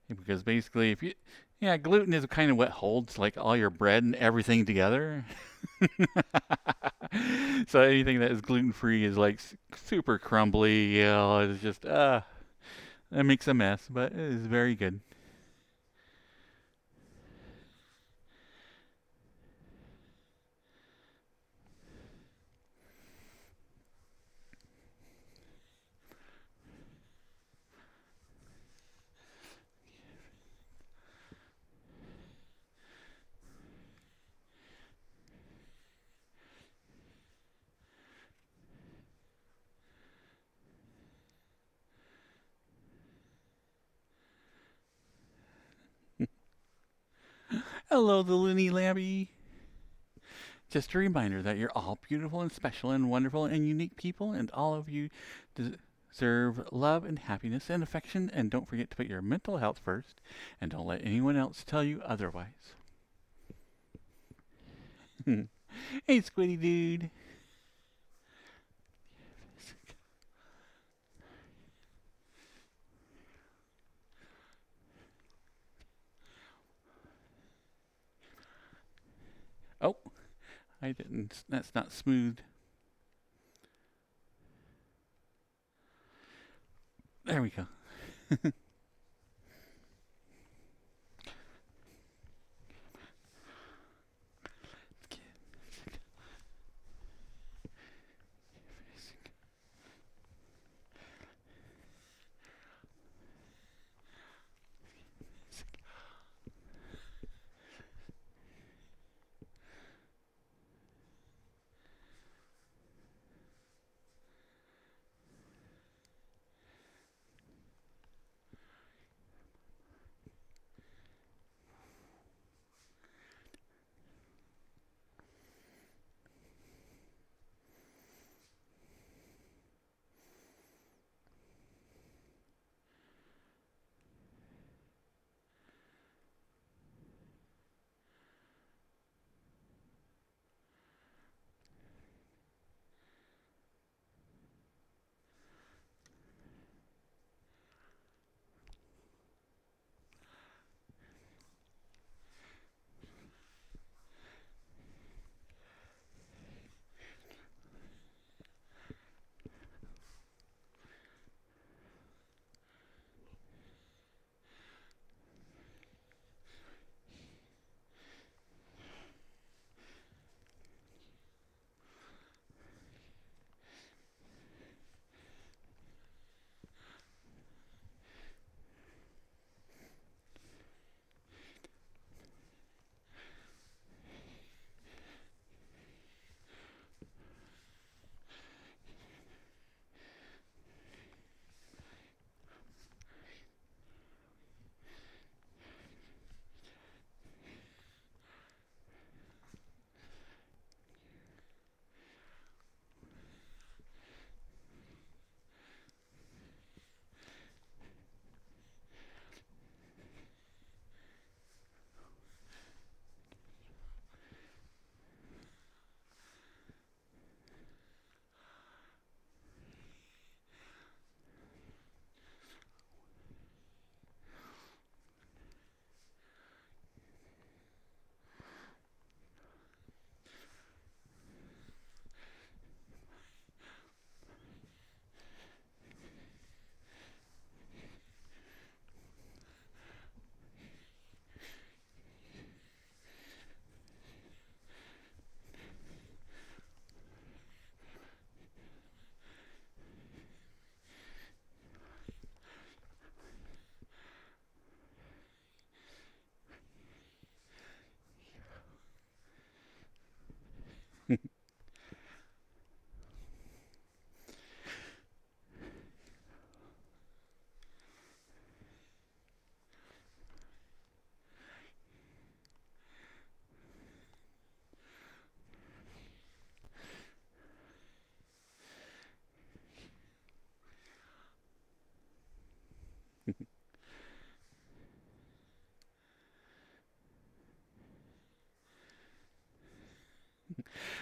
because basically if you yeah, gluten is kind of what holds like all your bread and everything together. So anything that is gluten free is like super crumbly. It's just it makes a mess, but it is very good. Hello, the loony labby. Just a reminder that you're all beautiful and special and wonderful and unique people, and all of you deserve love and happiness and affection. And don't forget to put your mental health first, and don't let anyone else tell you otherwise. Hey, Squiddy dude. Oh, I didn't. That's not smooth. There we go.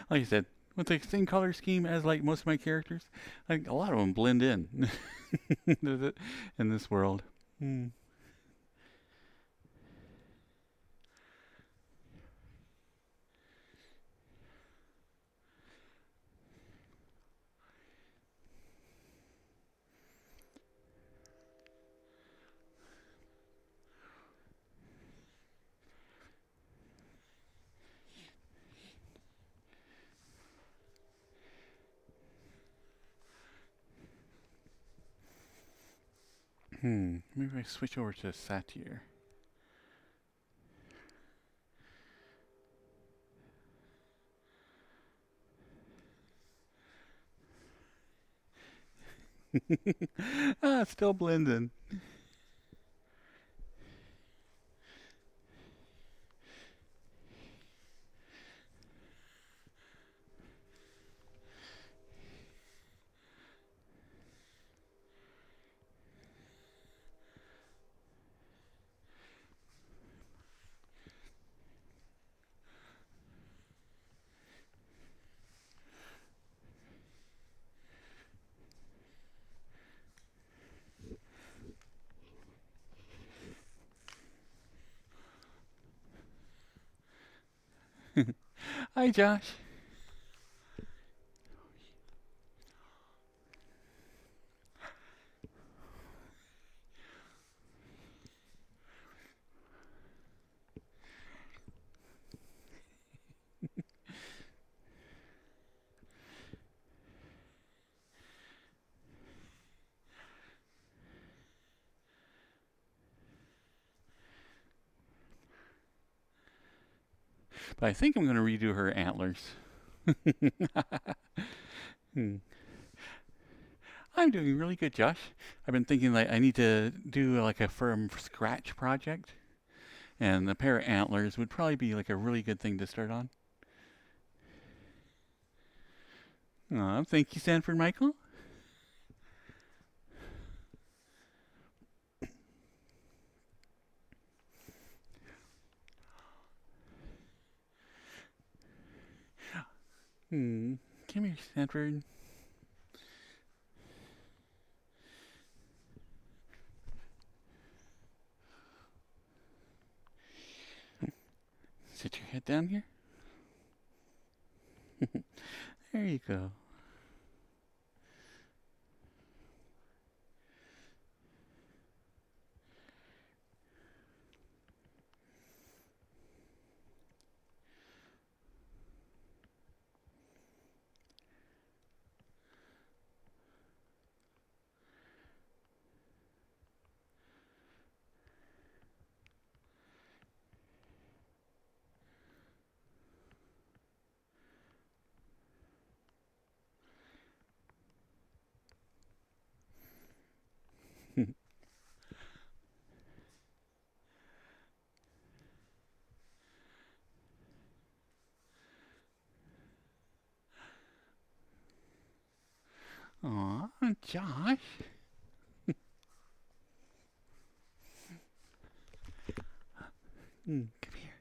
Like I said, with the same color scheme as like most of my characters, like a lot of them blend in in this world. Hmm. Maybe I switch over to Satyr. Still blending. Hi, Josh. But I think I'm going to redo her antlers. Hmm. I'm doing really good, Josh. I've been thinking like I need to do like a from scratch project, and a pair of antlers would probably be like a really good thing to start on. Aw, thank you, Sanford Michael. Come here, Sanford. Sit your head down here. There you go. Aw, Josh. Come here.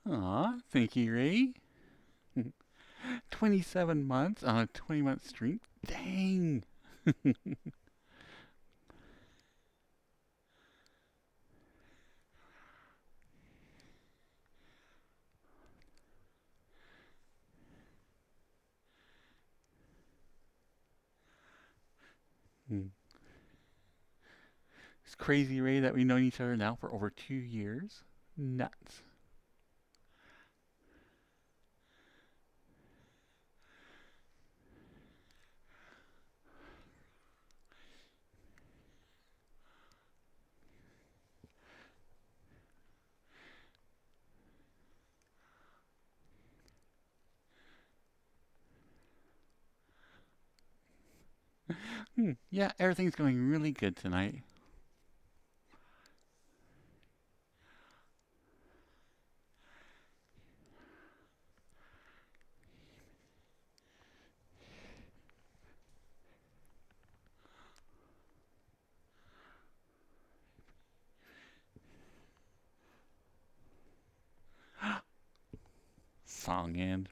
Aw, thank you, Ray. 27 months on a 20-month streak. Dang. It's crazy, Ray, that we've known each other now for over 2 years. Nuts. Yeah, everything's going really good tonight. Song end.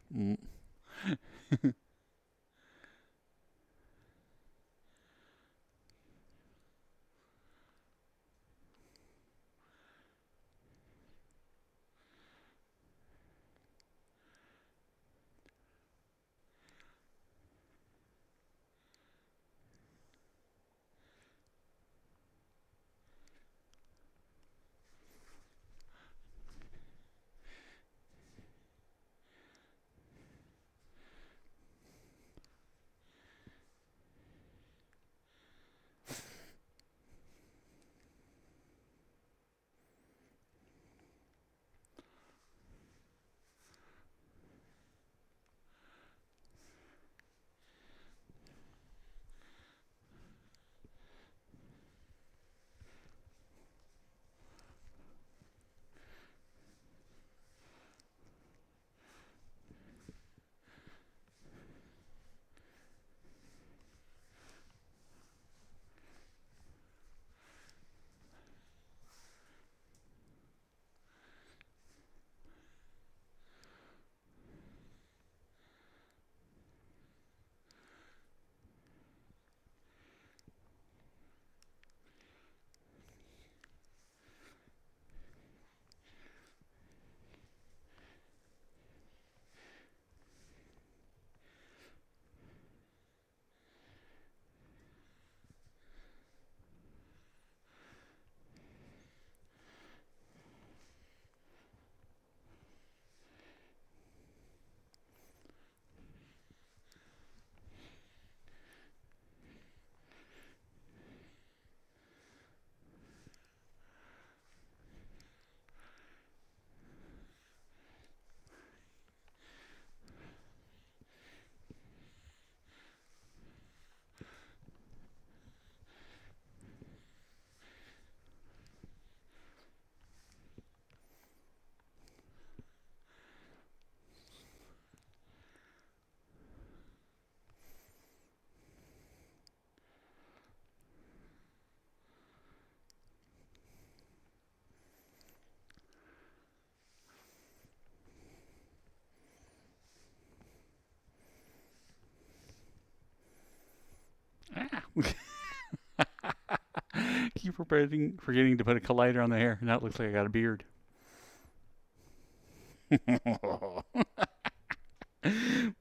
Keep forgetting to put a collider on the hair. Now it looks like I got a beard.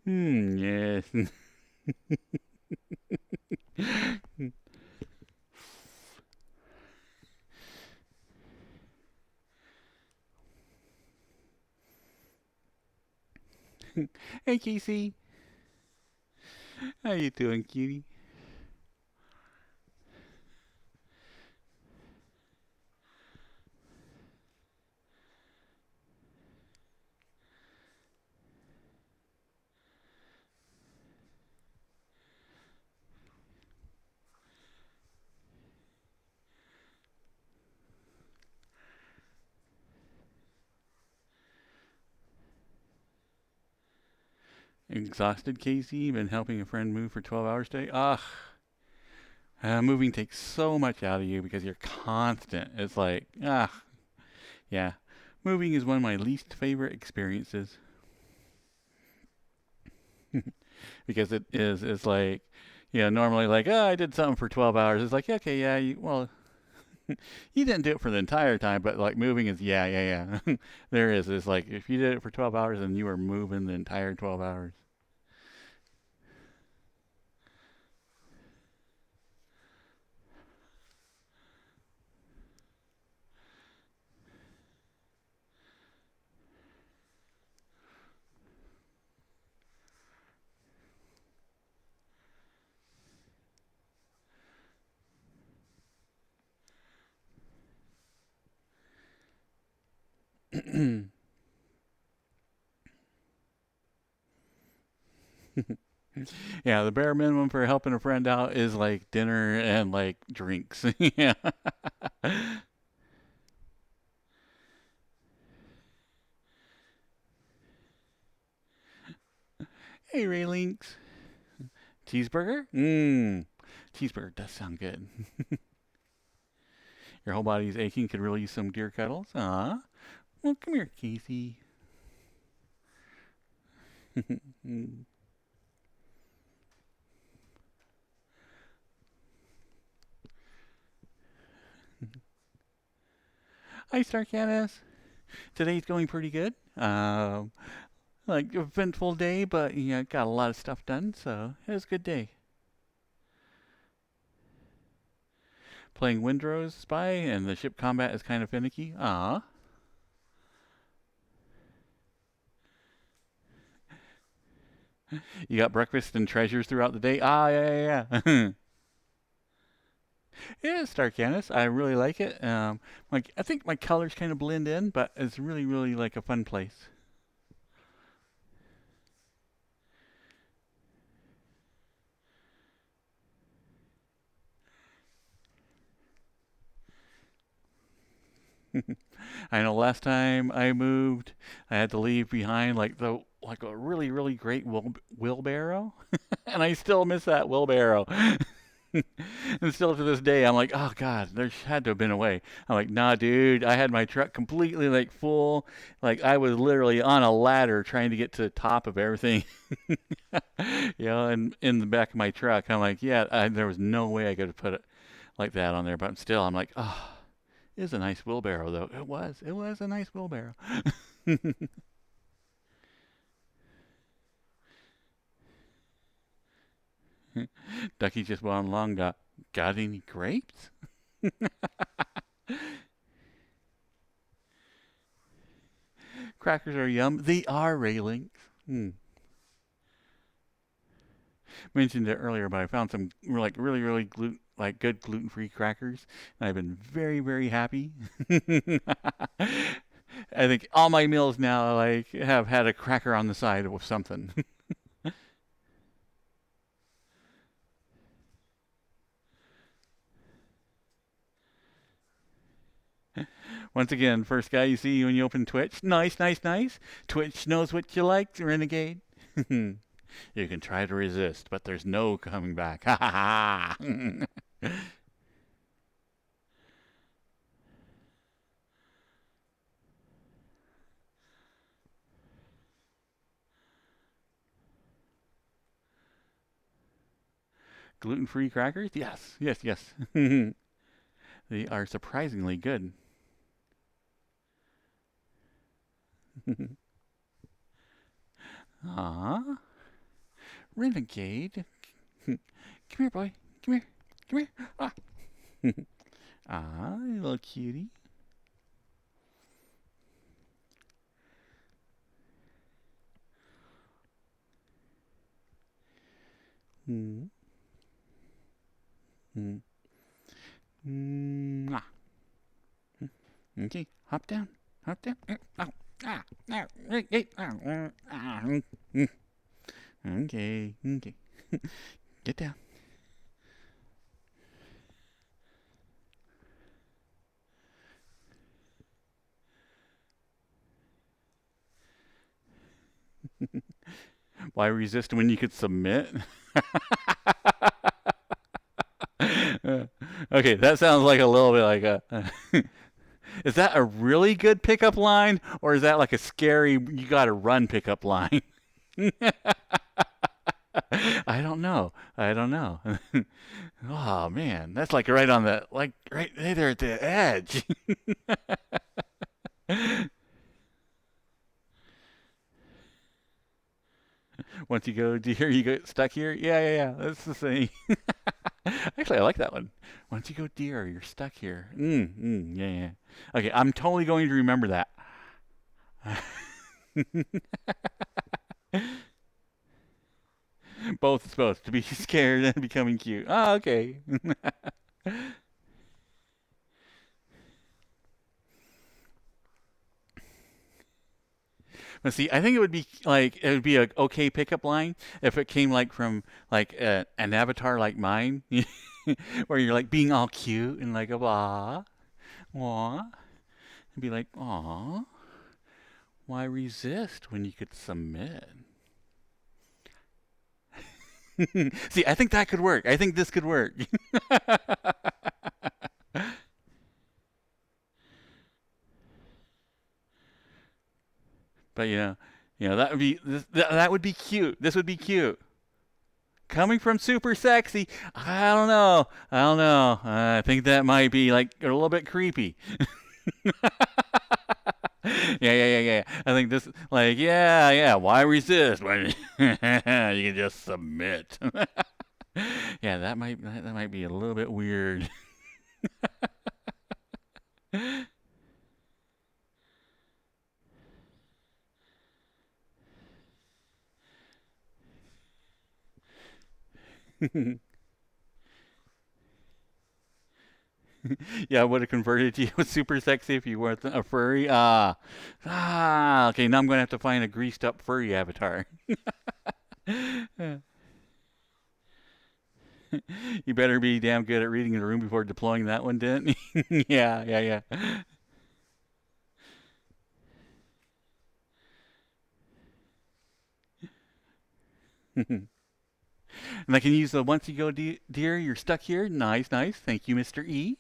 Yes. Hey, Casey. How you doing, cutie? Exhausted, Casey? Been helping a friend move for 12 hours today? Ugh. Moving takes so much out of you because you're constant. It's like, yeah. Moving is one of my least favorite experiences because it's like, normally like, oh, I did something for 12 hours. It's like, okay, yeah, well, you didn't do it for the entire time, but like moving is, yeah. There is. It's like if you did it for 12 hours and you were moving the entire 12 hours. Yeah, the bare minimum for helping a friend out is like dinner and like drinks. Yeah. Hey, Ray Links. Cheeseburger? Mmm. Cheeseburger does sound good. Your whole body's aching, could really use some deer cuddles. Ah. Well, come here, Casey. Hi, Starcatus. Today's going pretty good. Like eventful day, but got a lot of stuff done, so it was a good day. Playing Windrose Spy, and the ship combat is kind of finicky. Ah. You got breakfast and treasures throughout the day. Ah, yeah. It is Starcanis. I really like it. Like I think my colors kind of blend in, but it's really, really like a fun place. I know last time I moved, I had to leave behind like a really, really great wheelbarrow, and I still miss that wheelbarrow. And still to this day, I'm like, oh God, there had to have been a way. I'm like, nah, dude, I had my truck completely like full. Like I was literally on a ladder trying to get to the top of everything. And in the back of my truck, I'm like, yeah, there was no way I could have put it like that on there. But still, I'm like, oh, it is a nice wheelbarrow though. It was a nice wheelbarrow. Ducky just went along. Got any grapes? Crackers are yum. They are railings. Hmm. Mentioned it earlier, but I found some like really, really like good gluten-free crackers, and I've been very, very happy. I think all my meals now like have had a cracker on the side with something. Once again, first guy you see when you open Twitch. Nice, nice, nice. Twitch knows what you like, renegade. You can try to resist, but there's no coming back. Ha ha ha. Gluten-free crackers? Yes, yes, yes. They are surprisingly good. Ah, renegade. Come here, boy. Come here. Come here. Ah, you little cutie. Mm. Mm. Mm. Ah. Okay, hop down. Hop down. Oh. Ah. Ah. Hey. Ah. Ah. Okay. Okay. Get down. Why resist when you could submit? Okay, that sounds like a little bit like a. Is that a really good pickup line, or is that like a scary you gotta run pickup line? I don't know. I don't know. Oh man, that's like right on the like right there at the edge. Once you go deer, you get stuck here. Yeah, yeah, yeah. That's the thing. Actually, I like that one. Once you go deer, you're stuck here. Yeah, yeah. Okay, I'm totally going to remember that. Both to be scared and becoming cute. Oh, okay. But see, I think it would be a okay pickup line if it came like from like an avatar like mine, where you're like being all cute and like ah, aw, and be like aw, why resist when you could submit? See, I think that could work. I think this could work. But that would be that would be cute. This would be cute. Coming from super sexy, I don't know. I don't know. I think that might be like a little bit creepy. Yeah, yeah, yeah, yeah. I think this, like, yeah, yeah. Why resist when you can just submit? Yeah, that might be a little bit weird. Yeah, I would have converted you with super sexy if you weren't a furry. Okay. Now I'm gonna have to find a greased up furry avatar. You better be damn good at reading the room before deploying that one, didn't you? Yeah, yeah, yeah. And I can use the once you go dear, you're stuck here. Nice, nice. Thank you, Mr. E.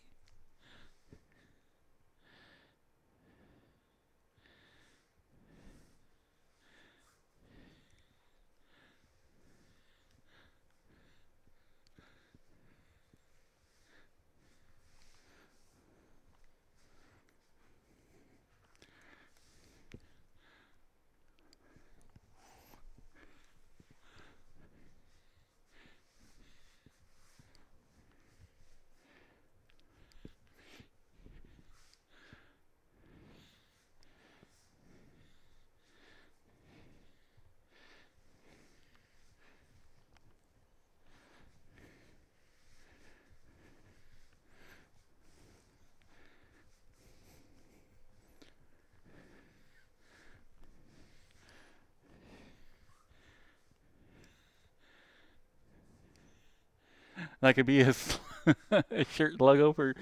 That could be a shirt logo for,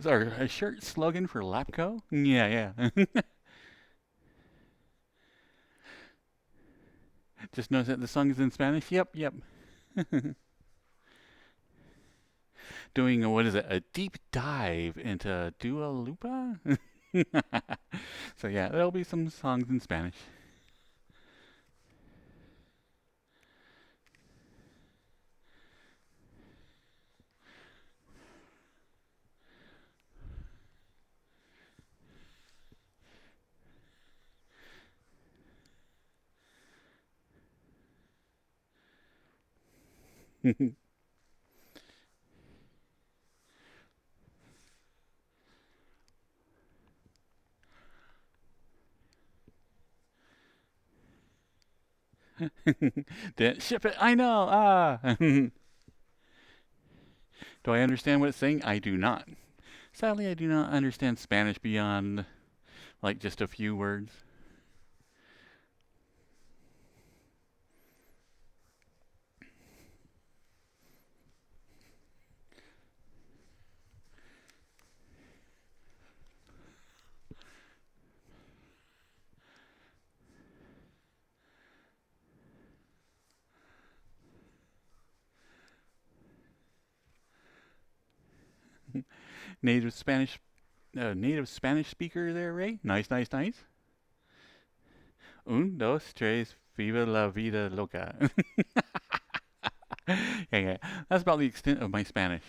or a shirt slogan for Lapco. Yeah, yeah. Just notice that the song is in Spanish. Yep, yep. Doing what is it? A deep dive into Dua Lipa. So yeah, there'll be some songs in Spanish. Didn't ship it. I know. Ah. Do I understand what it's saying? I do not. Sadly, I do not understand Spanish beyond like just a few words. Native Spanish a native Spanish speaker there, Ray. Nice, nice, nice. Un, dos, tres, viva la vida loca. Yeah, yeah. That's about the extent of my Spanish.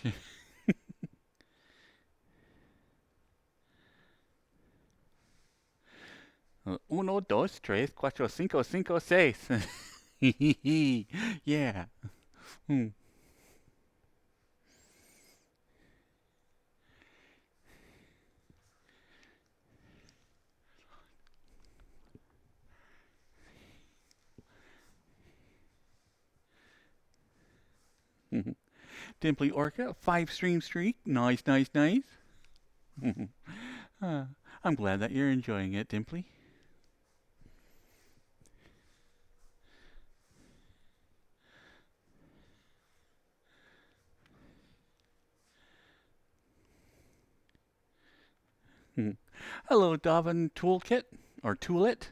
Uno, dos, tres, cuatro, cinco, cinco, seis. Yeah. Hmm. Dimply Orca, 5 stream streak. Nice, nice, nice. uh, I'm glad that you're enjoying it, Dimply. Hello, Davin Toolkit or Toolit.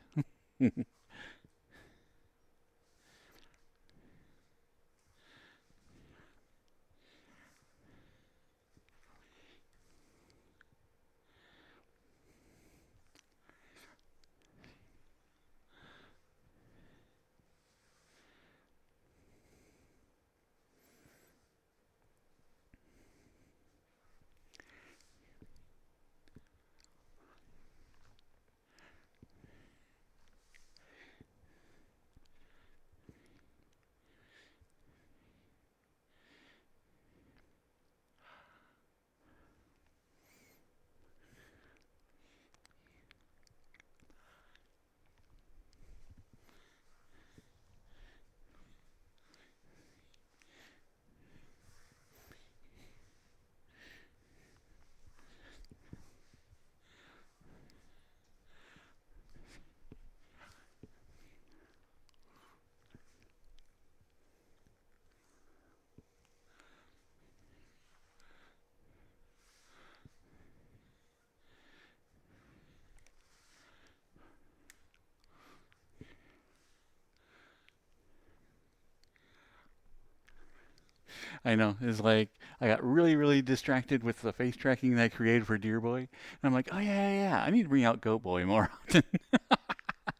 I know. It's like I got really, really distracted with the face tracking that I created for Deer Boy. And I'm like, oh, yeah, yeah, yeah. I need to bring out Goat Boy more often.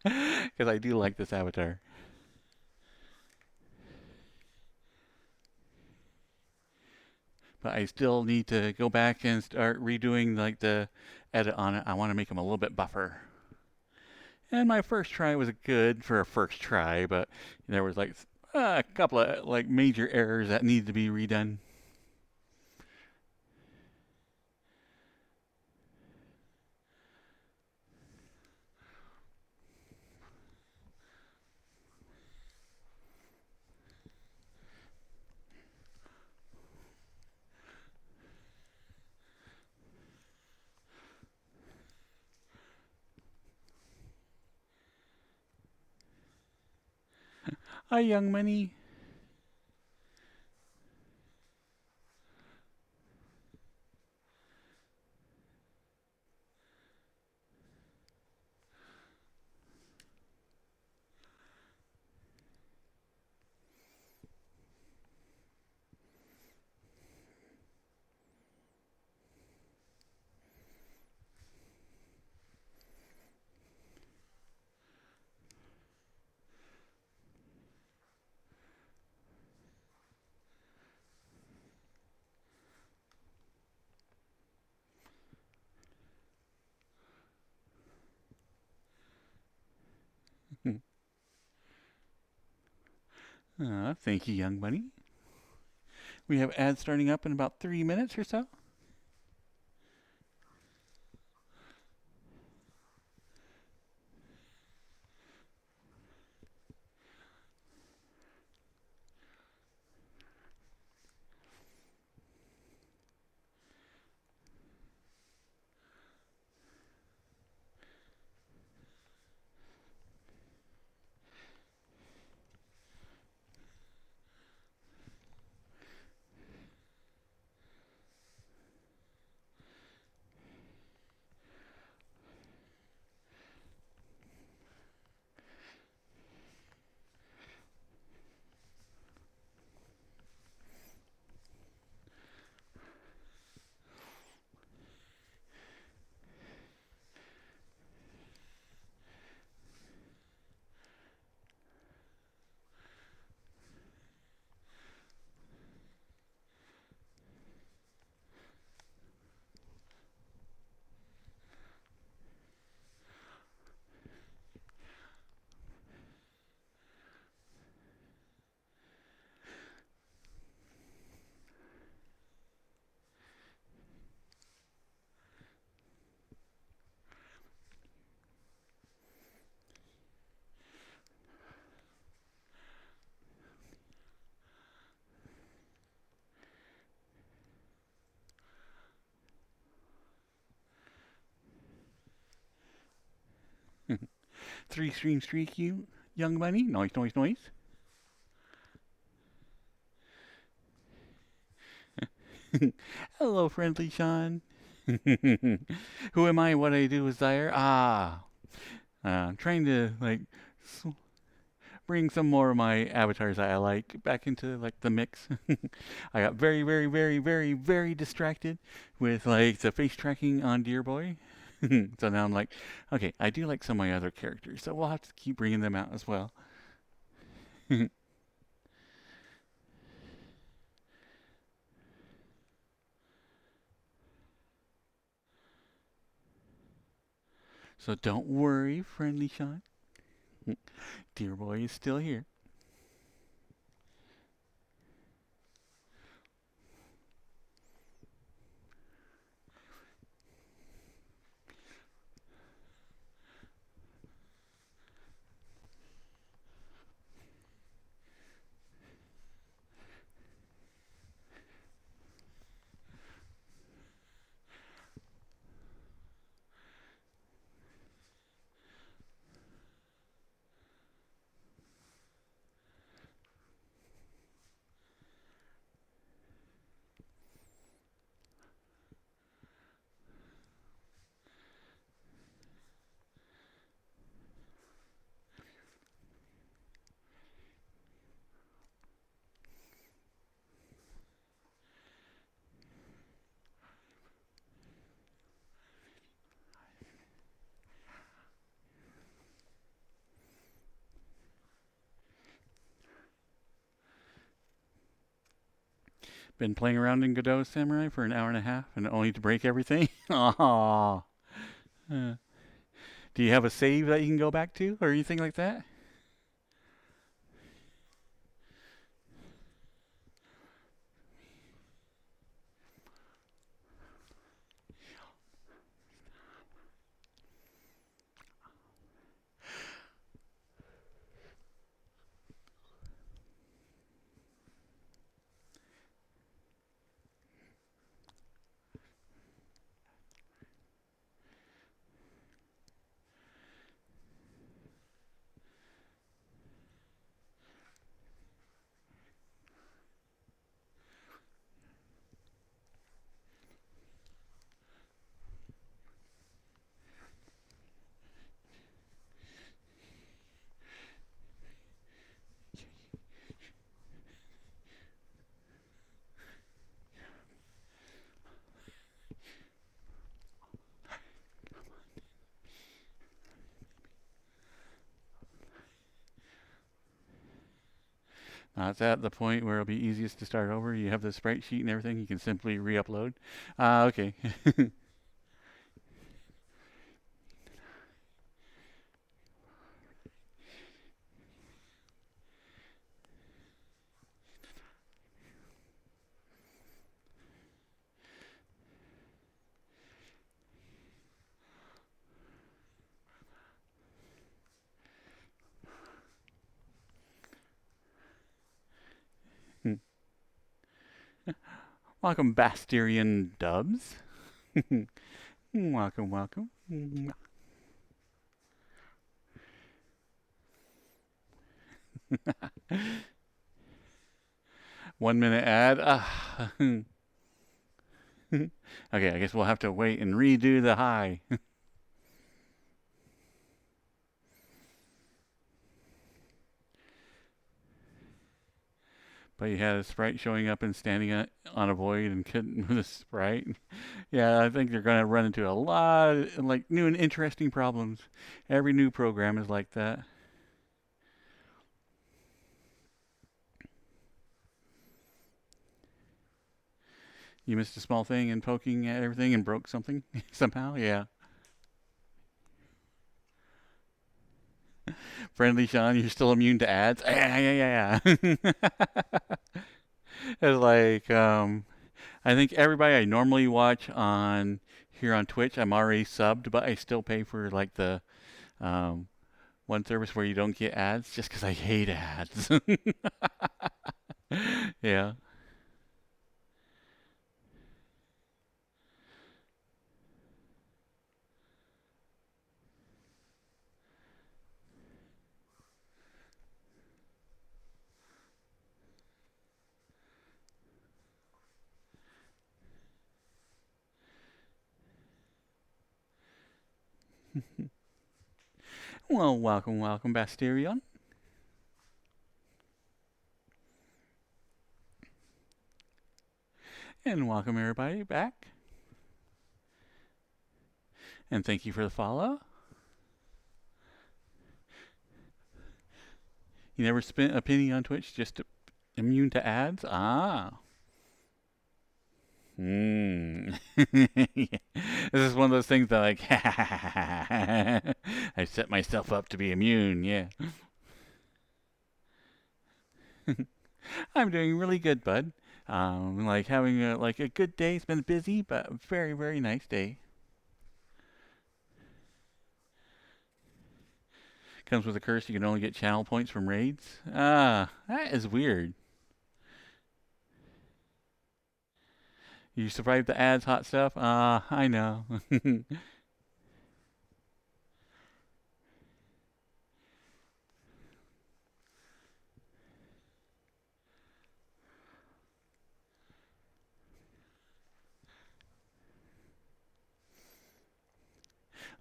Because I do like this avatar. But I still need to go back and start redoing like the edit on it. I want to make him a little bit buffer. And my first try was good for a first try, but there was like a couple of like major errors that needed to be redone. Hi, young money. Thank you, young bunny. We have ads starting up in about 3 minutes or so. 3 stream streak, you young bunny. Noise, noise, noise. Hello, friendly Sean. Who am I? What I do is there. I'm trying to like bring some more of my avatars that I like back into like the mix. I got very, very, very, very, very distracted with like the face tracking on Dear Boy. So now I'm like, okay, I do like some of my other characters, so we'll have to keep bringing them out as well. So don't worry, friendly Sean. Dear Boy is still here. Been playing around in Godot Samurai for an hour and a half, and only to break everything. Aww. Uh, do you have a save that you can go back to, or anything like that? It's at the point where it'll be easiest to start over. You have the sprite sheet and everything. You can simply re-upload. Okay. Welcome, Basterian Dubs. Welcome, welcome. 1 minute ad. Okay, I guess we'll have to wait and redo the high. But you had a sprite showing up and standing on a void and couldn't move the sprite. Yeah, I think they're going to run into a lot of like new and interesting problems. Every new program is like that. You missed a small thing and poking at everything and broke something somehow. Yeah. Friendly Sean, you're still immune to ads. Yeah. It's like I think everybody I normally watch on here on Twitch, I'm already subbed, but I still pay for like the um, one service where you don't get ads, just because I hate ads. Yeah. Well, welcome, Basterion. And welcome everybody back. And thank you for the follow. You never spent a penny on Twitch, just immune to ads? Ah. Hmm. This is one of those things that like, I set myself up to be immune, yeah. I'm doing really good, bud. Like having a good day. It's been busy, but a very, very nice day. Comes with a curse. You can only get channel points from raids. Ah, that is weird. You survived the ads, hot stuff. Ah, I know.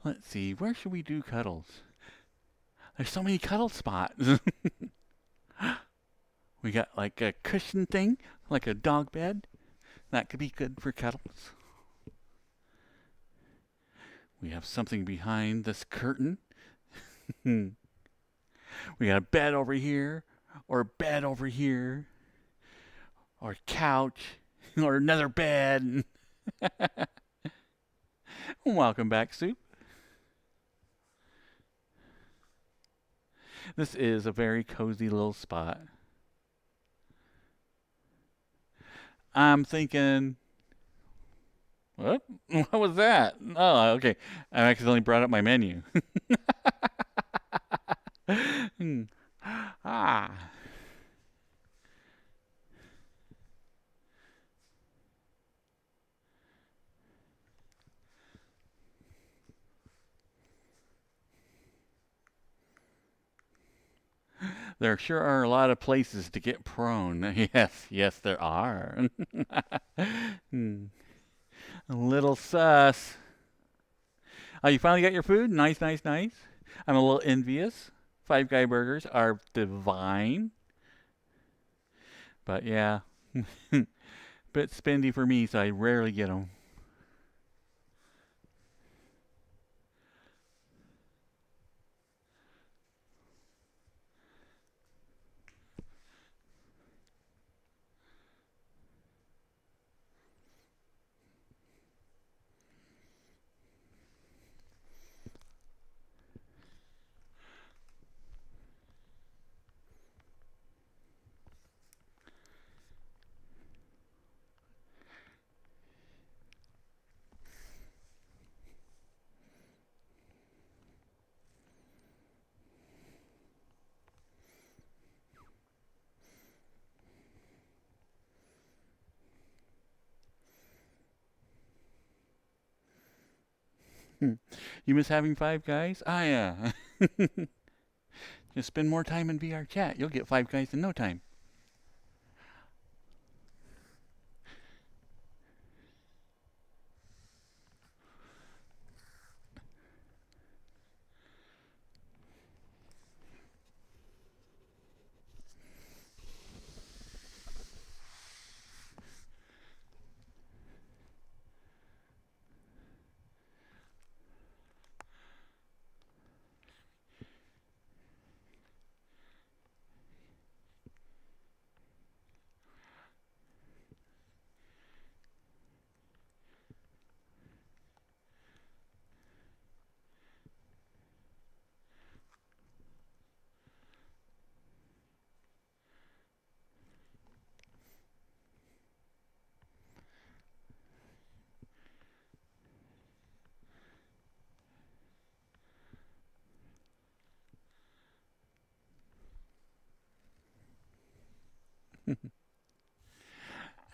Let's see. Where should we do cuddles? There's so many cuddle spots. We got like a cushion thing, like a dog bed. That could be good for cuddles. We have something behind this curtain. We got a bed over here, or a bed over here, or a couch, or another bed. Welcome back, Soup. This is a very cozy little spot. I'm thinking, what? What was that? Oh, okay. I accidentally brought up my menu. Ah. There sure are a lot of places to get prone. Yes, yes, there are. A little sus. Oh, you finally got your food? Nice, nice, nice. I'm a little envious. Five Guy burgers are divine. But yeah, bit spendy for me, so I rarely get them. You miss having Five Guys? Just spend more time in VRChat. You'll get Five Guys in no time.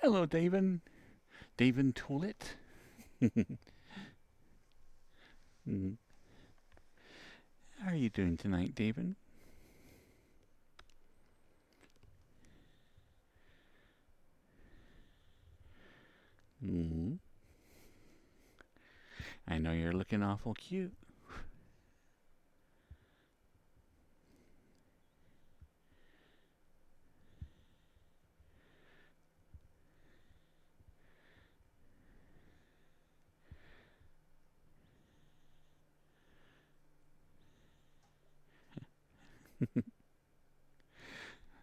Hello, David. David Toilet. How are you doing tonight, David? I know you're looking awful cute.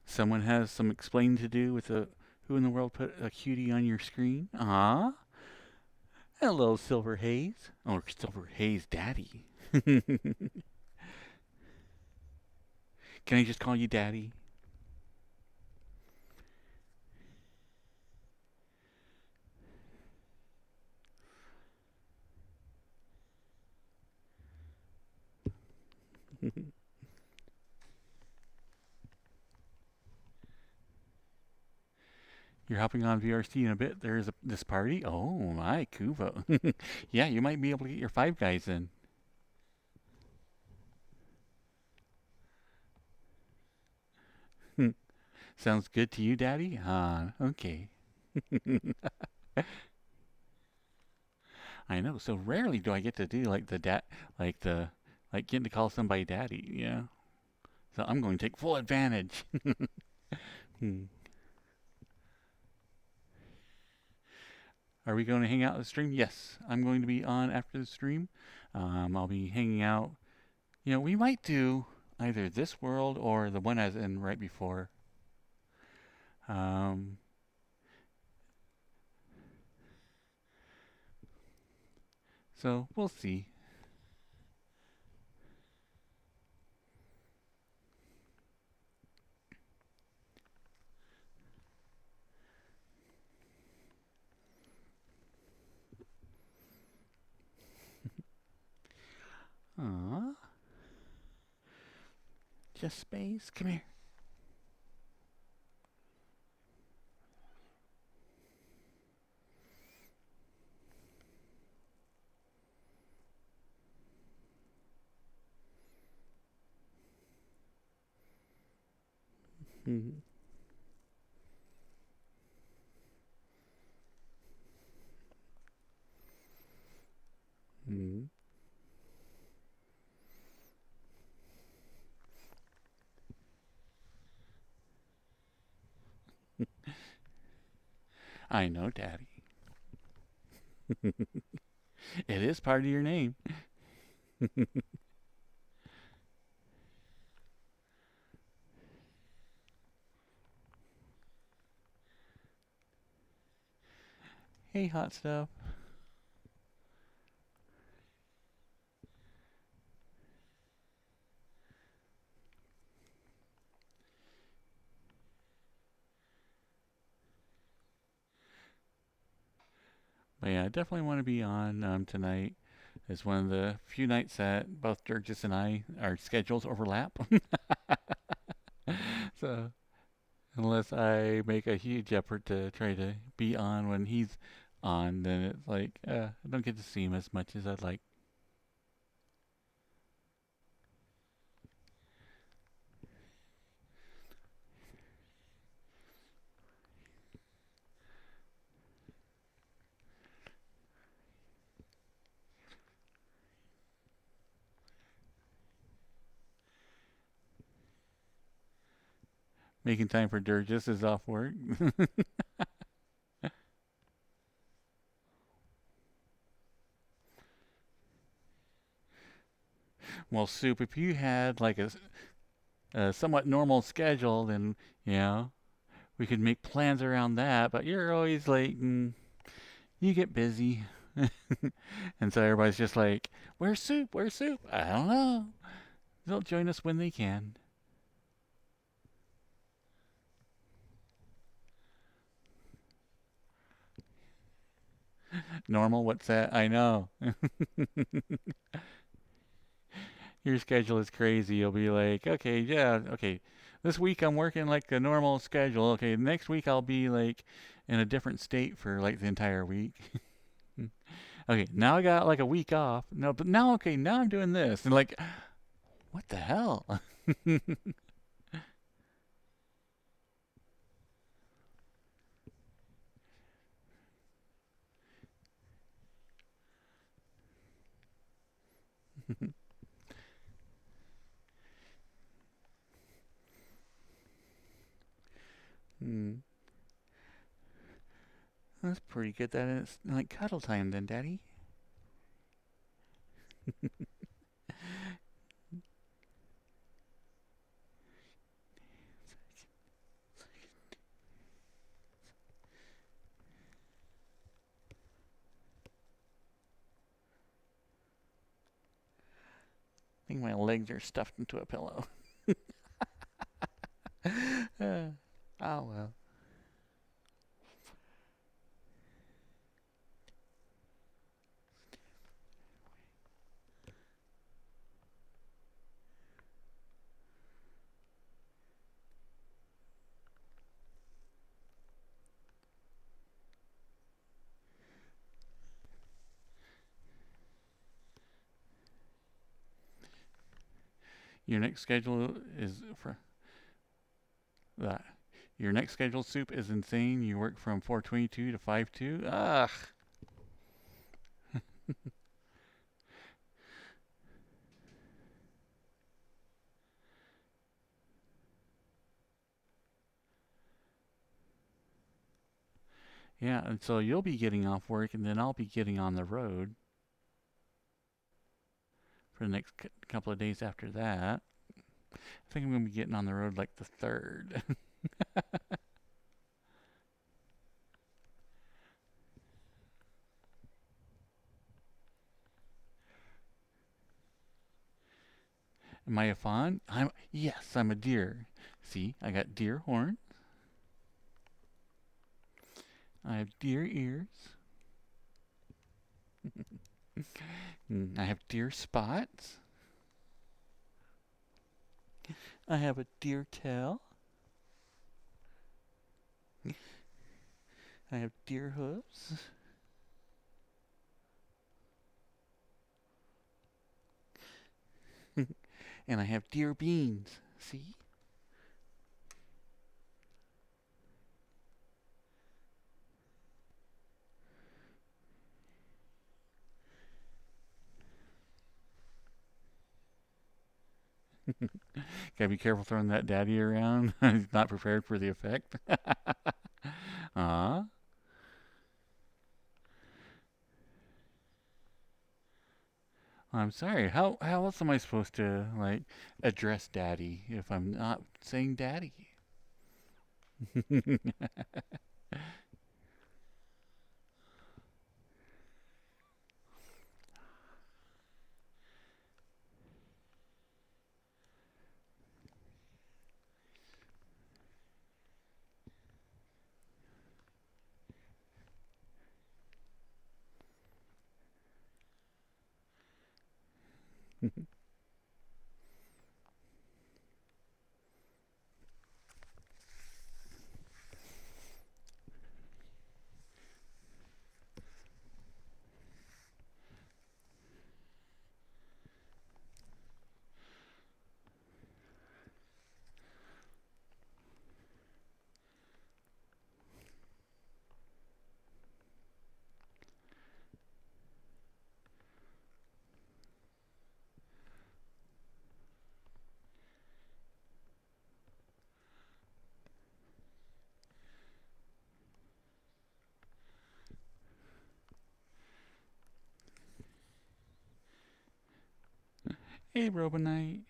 Someone has some explaining to do with who in the world put a cutie on your screen? Ah, hello, Silver Haze. Or Silver Haze Daddy. Can I just call you Daddy? You're hopping on VRC in a bit. There's this party. Oh my, Kuvo. Yeah, you might be able to get your five guys in. Sounds good to you, Daddy? Okay. I know. So rarely do I get to do like like the, like getting to call somebody Daddy. Yeah. So I'm going to take full advantage. Hmm. Are we going to hang out the stream? Yes, I'm going to be on after the stream. I'll be hanging out. You know, we might do either this world or the one I was in right before. Um, so we'll see. Aw, just space. Come here. Mm-hmm. Mm-hmm. I know, Daddy. It is part of your name. Hey, hot stuff. But yeah, I definitely want to be on tonight. It's one of the few nights that both Durgis and I, our schedules overlap. So unless I make a huge effort to try to be on when he's on, then it's like I don't get to see him as much as I'd like. Making time for Durgis is off work. Well, Soup, if you had like a somewhat normal schedule, then you know we could make plans around that. But you're always like, you get busy, and so everybody's just like, "Where's Soup? Where's Soup?" I don't know. They'll join us when they can. Normal? What's that? I know. Your schedule is crazy. You'll be like, okay, yeah, okay. This week I'm working like a normal schedule. Okay, next week I'll be like in a different state for like the entire week. Okay, now I got like a week off. No, but now okay, now I'm doing this. And like, what the hell? Hmm, that's pretty good. That it's like cuddle time then, Daddy. think my legs are stuffed into a pillow. Oh well. Your next schedule is for that. Your next scheduled soup is insane. You work from 4:22 to 5:2. Ugh. Yeah, and so you'll be getting off work, and then I'll be getting on the road for the next couple of days after that. I think I'm going to be getting on the road like the 3rd. Am I a fawn? Yes, I'm a deer. See, I got deer horns. I have deer ears. I have deer spots. I have a deer tail. I have deer hooves. And I have deer beans. See? Gotta be careful throwing that daddy around. He's not prepared for the effect. Aw. I'm sorry. How else am I supposed to like address daddy if I'm not saying daddy? Hey, Robonite.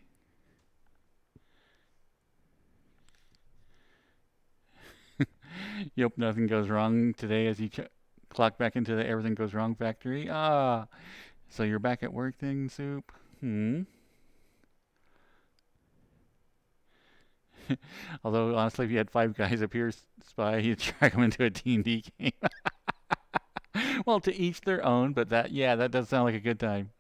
You hope nothing goes wrong today as you clock back into the everything goes wrong factory. Ah, so you're back at work then, Soup? Hmm. Although honestly, if you had 5 guys up here spy, you'd drag them into a D&D game. Well, to each their own, but that does sound like a good time.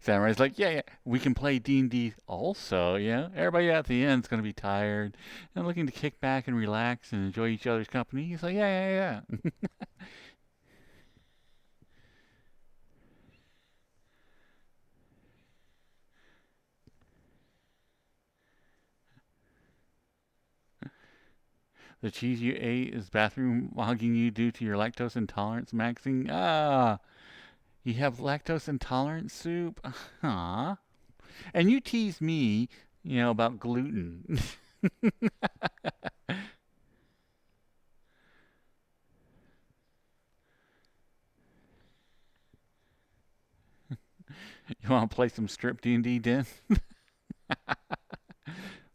Samurai's like, yeah, we can play D&D also, yeah. Everybody at the end's gonna be tired and looking to kick back and relax and enjoy each other's company. He's like, yeah. The cheese you ate is bathroom hogging you due to your lactose intolerance, Maxine. Ah, you have lactose intolerance soup? Huh? And you tease me, about gluten. You want to play some strip D&D, Den?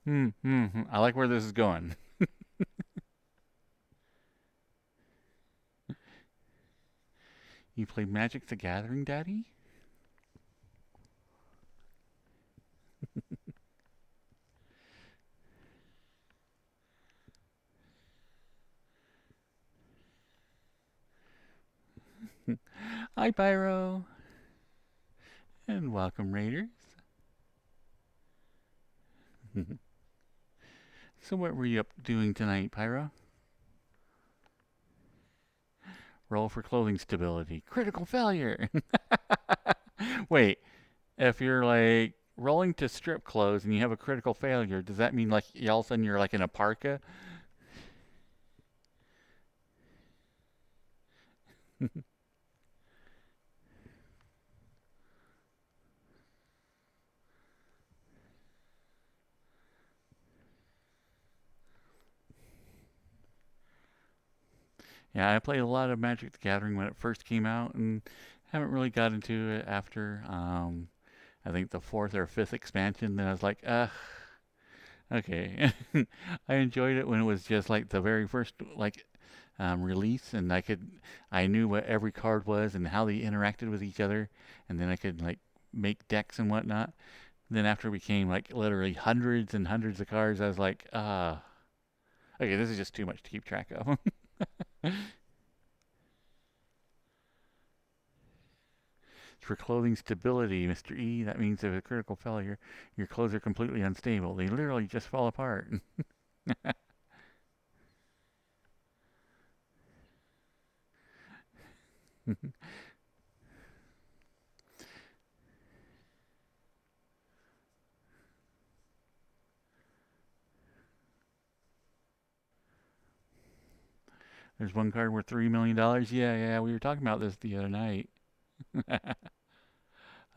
I like where this is going. You play Magic the Gathering, Daddy? Hi, Pyro. And welcome, Raiders. So what were you up doing tonight, Pyro? Roll for clothing stability. Critical failure. Wait, if you're like rolling to strip clothes and you have a critical failure, does that mean like all of a sudden you're like in a parka? Yeah, I played a lot of Magic the Gathering when it first came out and haven't really got into it after. I think the fourth or fifth expansion. Then I was like, okay. I enjoyed it when it was just like the very first like release, and I knew what every card was and how they interacted with each other, and then I could like make decks and whatnot. Then after it became like literally hundreds and hundreds of cards, I was like, okay, this is just too much to keep track of. For clothing stability, Mr. E, that means if a critical failure, your clothes are completely unstable. They literally just fall apart. There's one card worth $3 million. Yeah, we were talking about this the other night.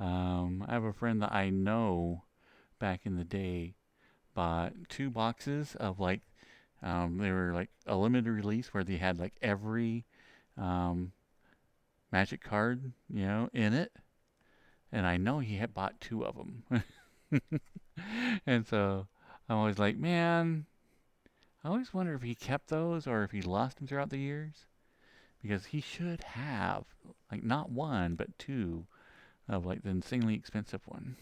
I have a friend that I know back in the day bought 2 boxes of like they were like a limited release where they had like every um, magic card, in it. And I know he had bought 2 of them. And so I'm always like, man, I always wonder if he kept those or if he lost them throughout the years. Because he should have, like, not one, but 2 of, like, the insanely expensive one.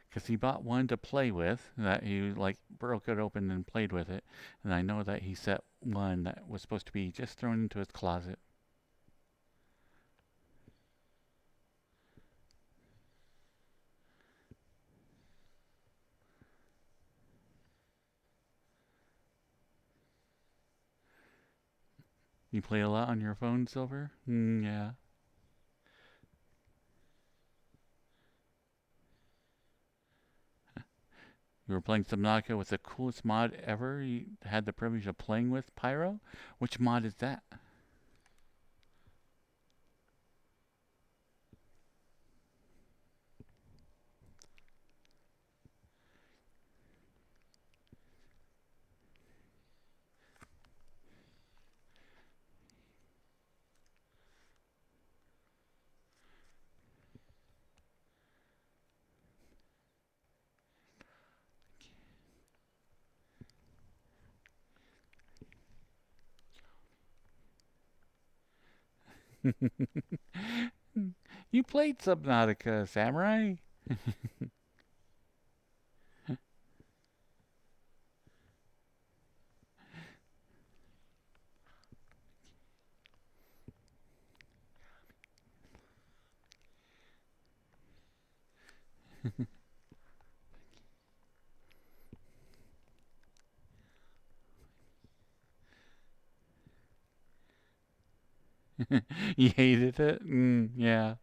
Because he bought one to play with that he, like, broke it open and played with it. And I know that he set one that was supposed to be just thrown into his closet. You play a lot on your phone, Silver? Yeah. You were playing Subnautica with the coolest mod ever you had the privilege of playing with, Pyro? Which mod is that? You played Subnautica, Samurai? You hated it? Yeah.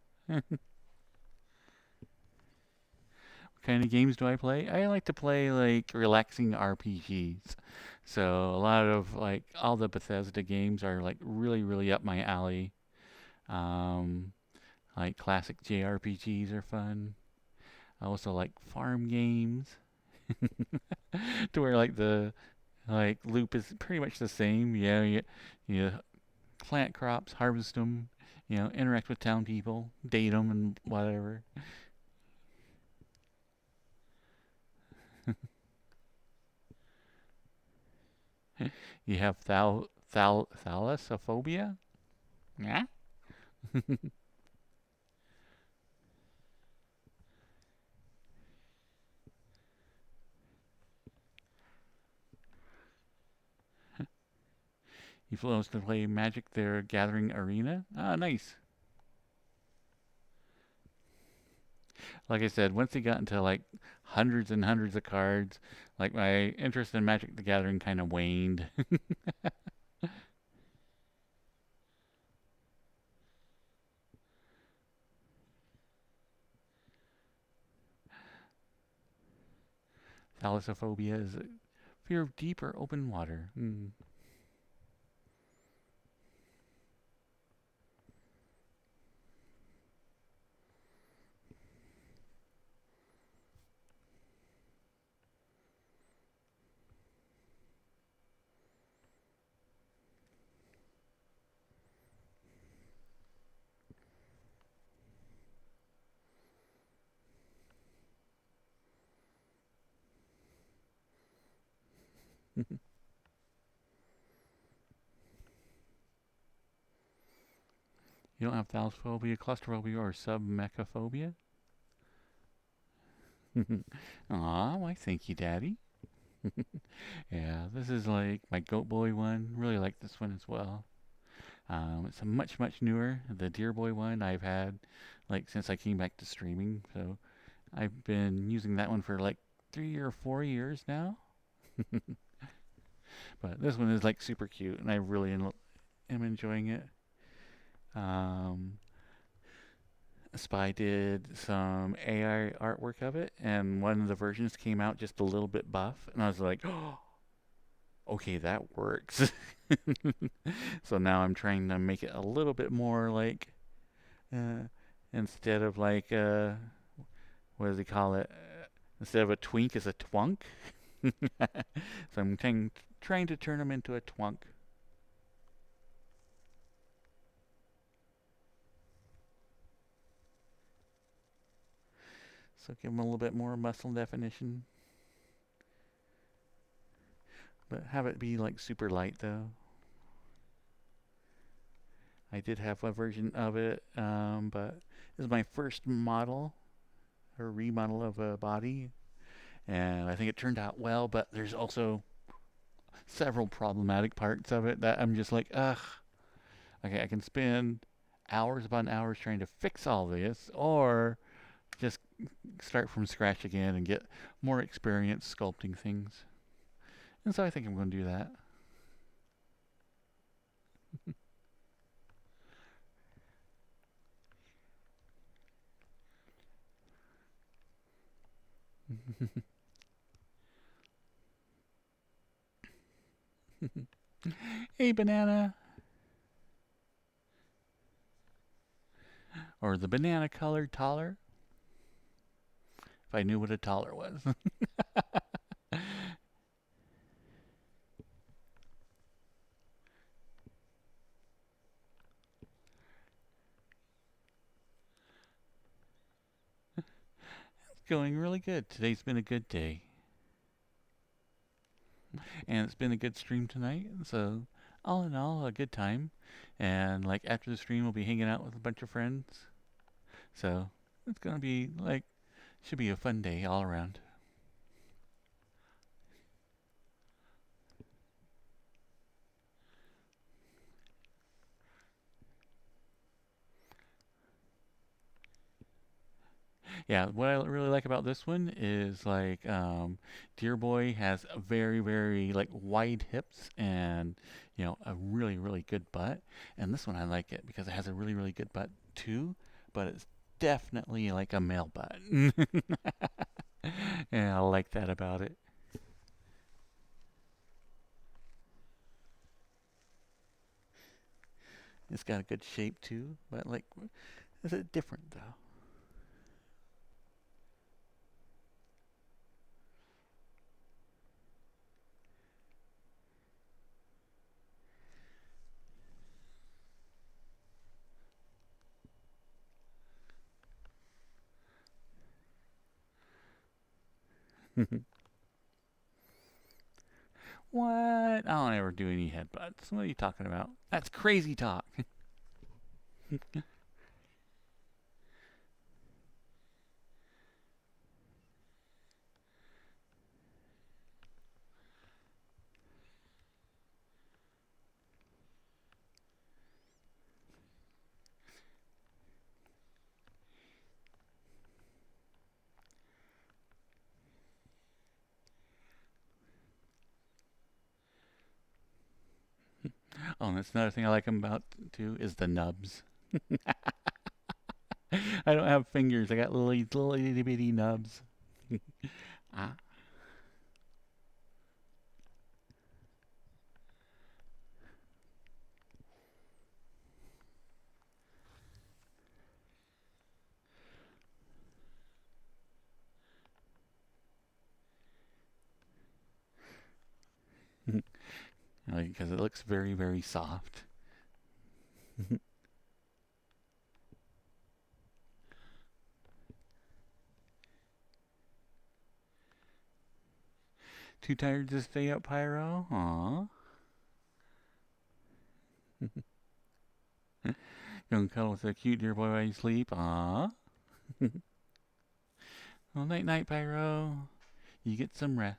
What kind of games do I play? I like to play like relaxing RPGs. So a lot of like all the Bethesda games are like really, really up my alley. Um, like classic JRPGs are fun. I also like farm games to where like the like loop is pretty much the same. You plant crops, harvest them, interact with town people, date them, and whatever. You have thalassophobia? Yeah. You flows to play Magic the Gathering Arena? Ah, nice. Like I said, once you got into like hundreds and hundreds of cards, like my interest in Magic the Gathering kind of waned. Thalassophobia is a fear of deep or open water. You don't have thalassophobia, claustrophobia, or submechaphobia? Aw, why thank you, Daddy. Yeah, this is like my Goat Boy one. Really like this one as well. It's a much, much newer. The Deer Boy one I've had like since I came back to streaming. So I've been using that one for like 3 or 4 years now. But this one is like super cute, and I really am enjoying it. Um, Spy did some AI artwork of it, and one of the versions came out just a little bit buff, and I was like, oh, okay, that works. So now I'm trying to make it a little bit more like, uh, instead of like, what does he call it? Instead of a twink, is a twunk. So I'm trying to turn him into a twunk. So give him a little bit more muscle definition, but have it be like super light though. I did have a version of it, but this is my first model or remodel of a body, and I think it turned out well. But there's also several problematic parts of it that I'm just like, ugh. Okay, I can spend hours upon hours trying to fix all this, or just start from scratch again and get more experience sculpting things. And so I think I'm going to do that. Hey, banana, or the banana colored taller. If I knew what a taller was. Going really good. Today's been a good day. And it's been a good stream tonight. So, all in all, a good time. And like after the stream, we'll be hanging out with a bunch of friends. So, it's going to be like, should be a fun day all around. Yeah, what I really like about this one is like Deer Boy has a very, very like wide hips and a really, really good butt. And this one I like it because it has a really, really good butt too, but it's definitely like a male butt. And I like that about it. It's got a good shape too, but like it's different though. What? I don't ever do any headbutts. What are you talking about? That's crazy talk. Oh, and that's another thing I like him about too is the nubs. I don't have fingers. I got little itty bitty nubs. Ah. Because it looks very, very soft. Too tired to stay up, Pyro? Aw. Gonna cuddle with a cute dear boy while you sleep? Aw. Well, night night, Pyro. You get some rest.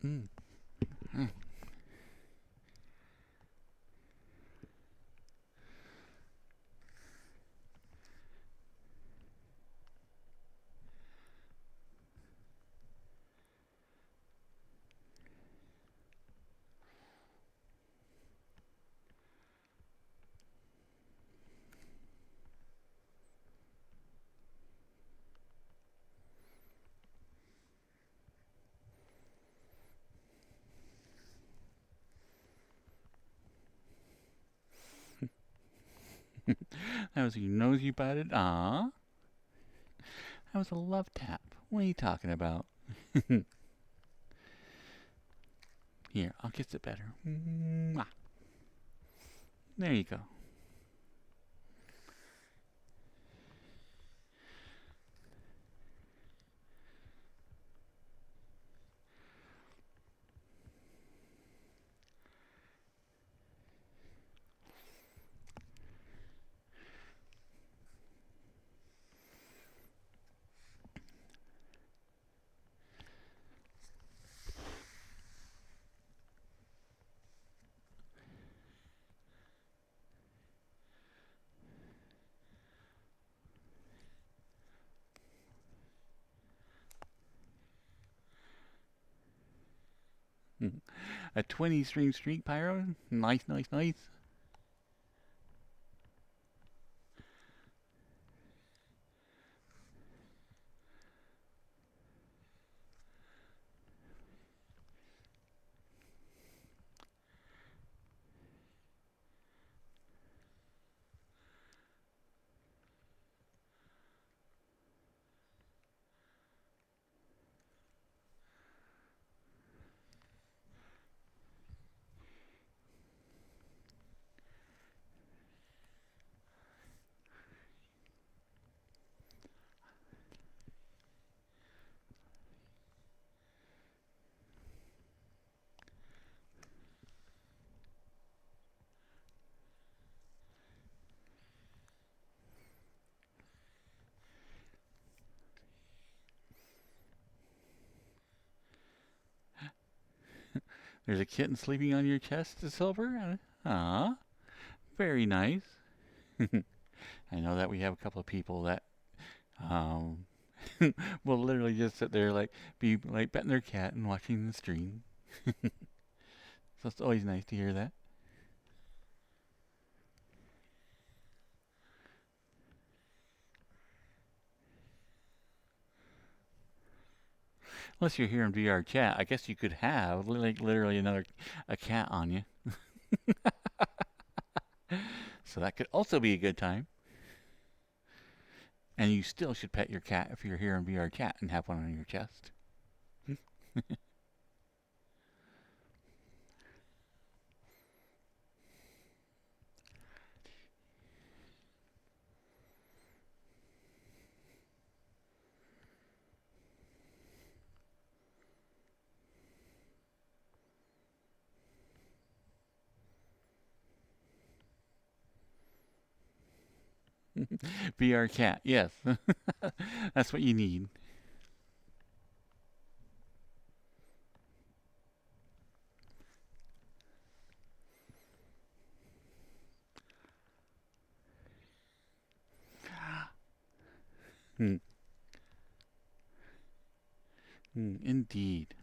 Mm. Mm. That was your nose you butted? Aw. That was a love tap. What are you talking about? Here, I'll kiss it better. Mwah. There you go. A 20 stream streak, Pyro. Nice, nice, nice. There's a kitten sleeping on your chest, Silver. Ah, very nice. I know that we have a couple of people that um, will literally just sit there be like petting their cat and watching the stream. So it's always nice to hear that. Unless you're here in VRChat, I guess you could have like literally a cat on you. So that could also be a good time. And you still should pet your cat if you're here in VRChat and have one on your chest. VRChat, yes. That's what you need. Indeed.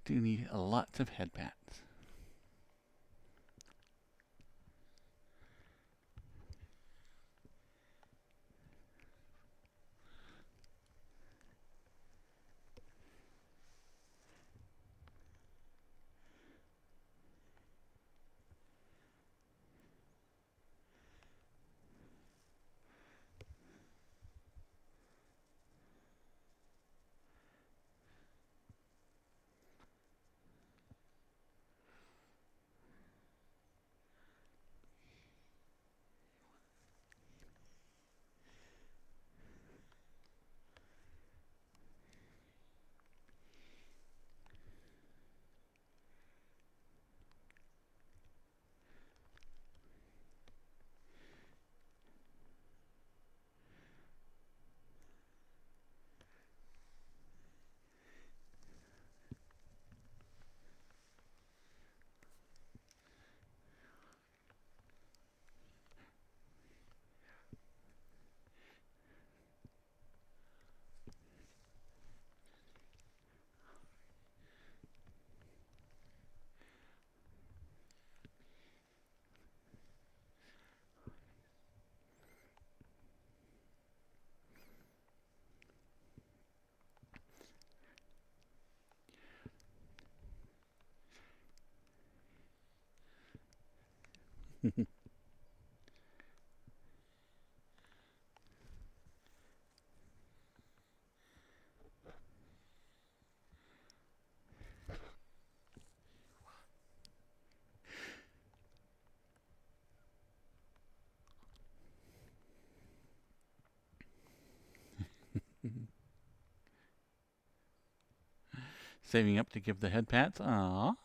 Do need lots of head pats. Saving up to give the head pats. Aww.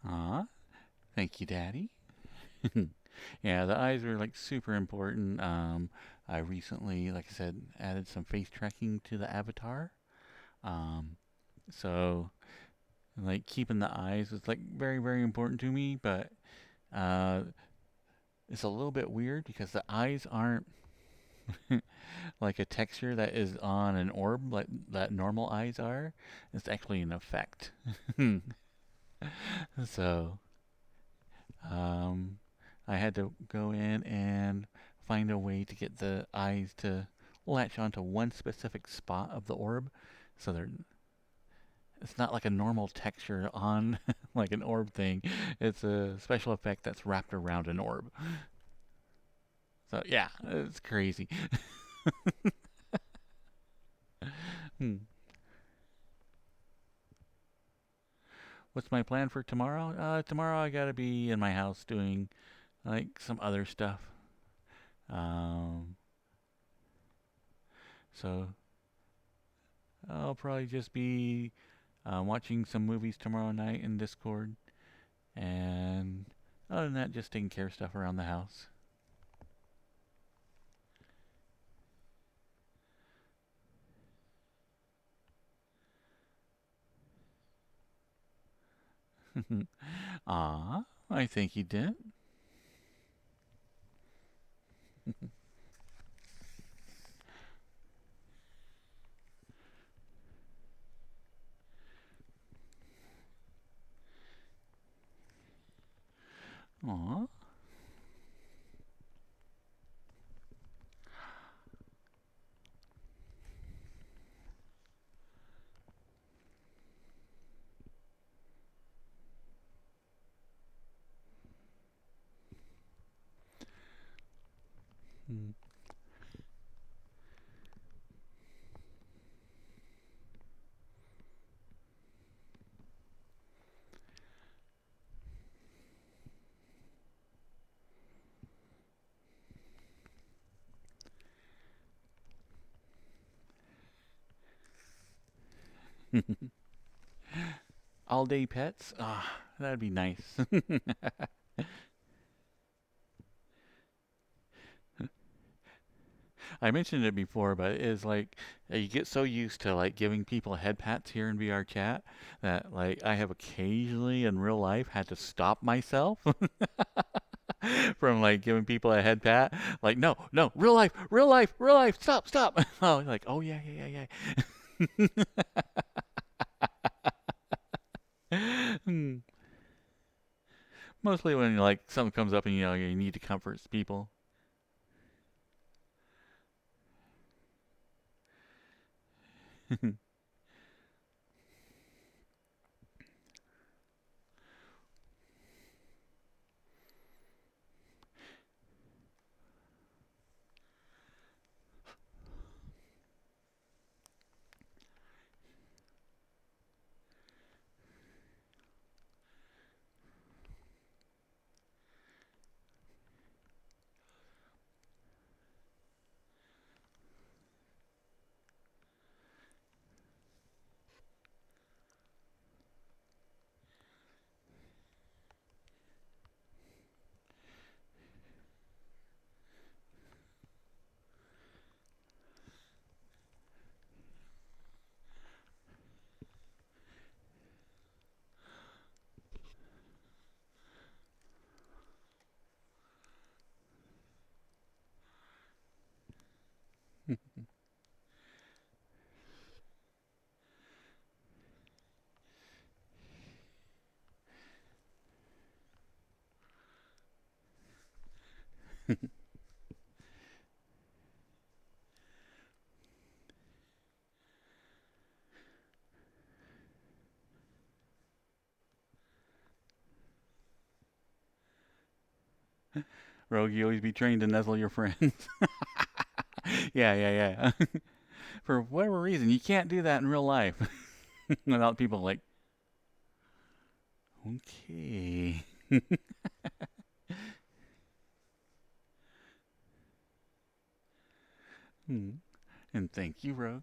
Aw, thank you, Daddy. Yeah, the eyes are like super important. I recently, like I said, added some face tracking to the avatar. Um, so like keeping the eyes is like very, very important to me, but uh, it's a little bit weird because the eyes aren't like a texture that is on an orb like that normal eyes are. It's actually an effect. So, um, I had to go in and find a way to get the eyes to latch onto one specific spot of the orb, so it's not like a normal texture on like an orb thing. It's a special effect that's wrapped around an orb. So yeah, it's crazy. Hmm. What's my plan for tomorrow? Tomorrow I gotta be in my house doing like some other stuff. Um, so I'll probably just be watching some movies tomorrow night in Discord, and other than that, just taking care of stuff around the house. Ah, I think you did. Aw. Hmm. All day pets? Ah, that'd be nice. I mentioned it before, but it's like you get so used to like giving people head pats here in VR chat that like I have occasionally in real life had to stop myself from like giving people a head pat. Like, no, no, real life, real life, real life, stop, stop. Oh, like, oh yeah, yeah, yeah, yeah. Hmm. Mostly when like something comes up and you know you need to comfort people. Rogue, you always be trained to nuzzle your friends. Yeah, yeah, yeah. For whatever reason, you can't do that in real life without people like, okay. Hmm. And thank you, Rogue.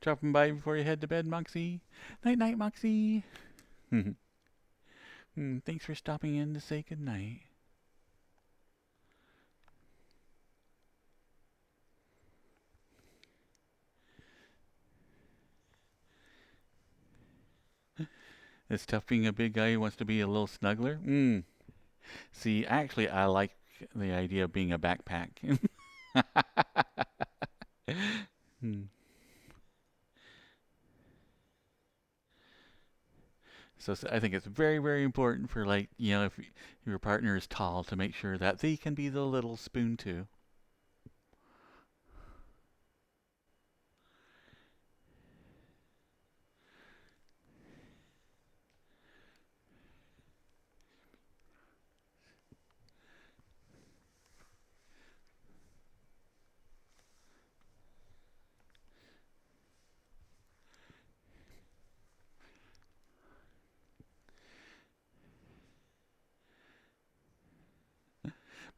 Dropping by before you head to bed, Moxie. Night, night, Moxie. Thanks for stopping in to say goodnight. It's tough being a big guy who wants to be a little snuggler. See, actually, I like the idea of being a backpack. Hmm. So I think it's very, very important for like, if your partner is tall to make sure that they can be the little spoon too.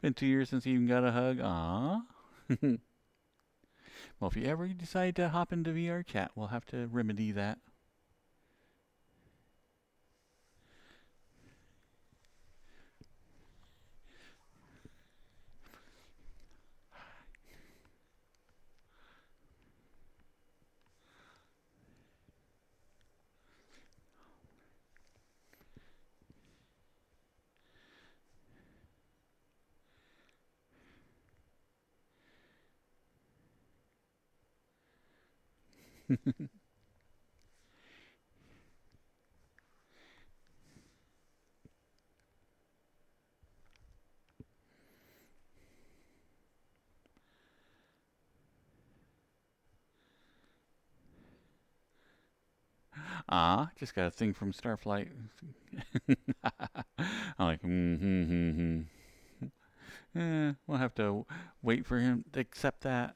Been 2 years since you even got a hug. Aww. Well, if you ever decide to hop into VRChat, we'll have to remedy that. Just got a thing from Starflight. I'm like, we'll have to wait for him to accept that.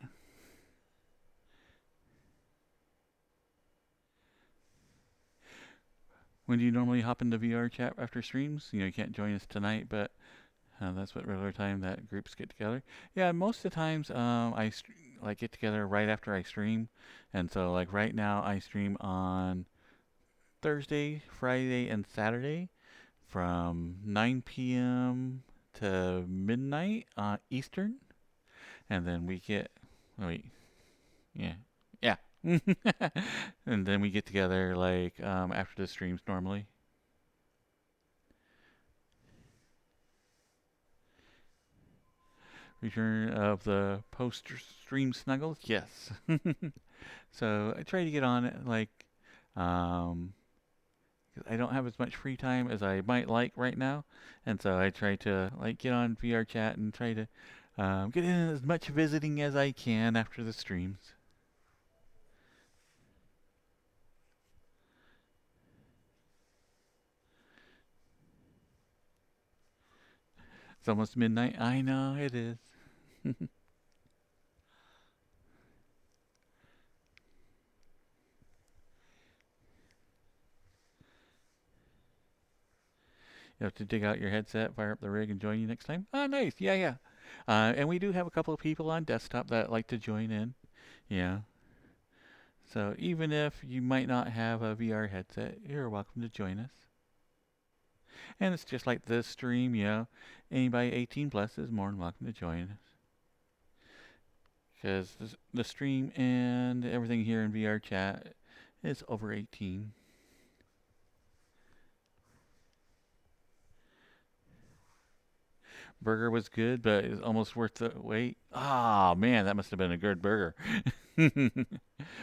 When do you normally hop into VRChat after streams? You can't join us tonight, but that's what regular time that groups get together. Yeah, most of the times like get together right after I stream, and so like right now I stream on Thursday, Friday, and Saturday from 9 p.m. to midnight Eastern, and then we get wait, yeah, yeah, and then we get together like after the streams normally. Return of the post stream snuggles, yes. So I try to get on it like um, 'cause I don't have as much free time as I might like right now, and so I try to like get on VRChat and try to get in as much visiting as I can after the streams. It's almost midnight. I know it is. You have to dig out your headset, fire up the rig, and join you next time. Oh, nice. Yeah, yeah. And we do have a couple of people on desktop that like to join in. Yeah. So even if you might not have a VR headset, you're welcome to join us. And it's just like this stream, anybody 18 plus is more than welcome to join us. Because the stream and everything here in VRChat is over 18. Burger was good, but it's almost worth the wait. Ah, man, that must have been a good burger.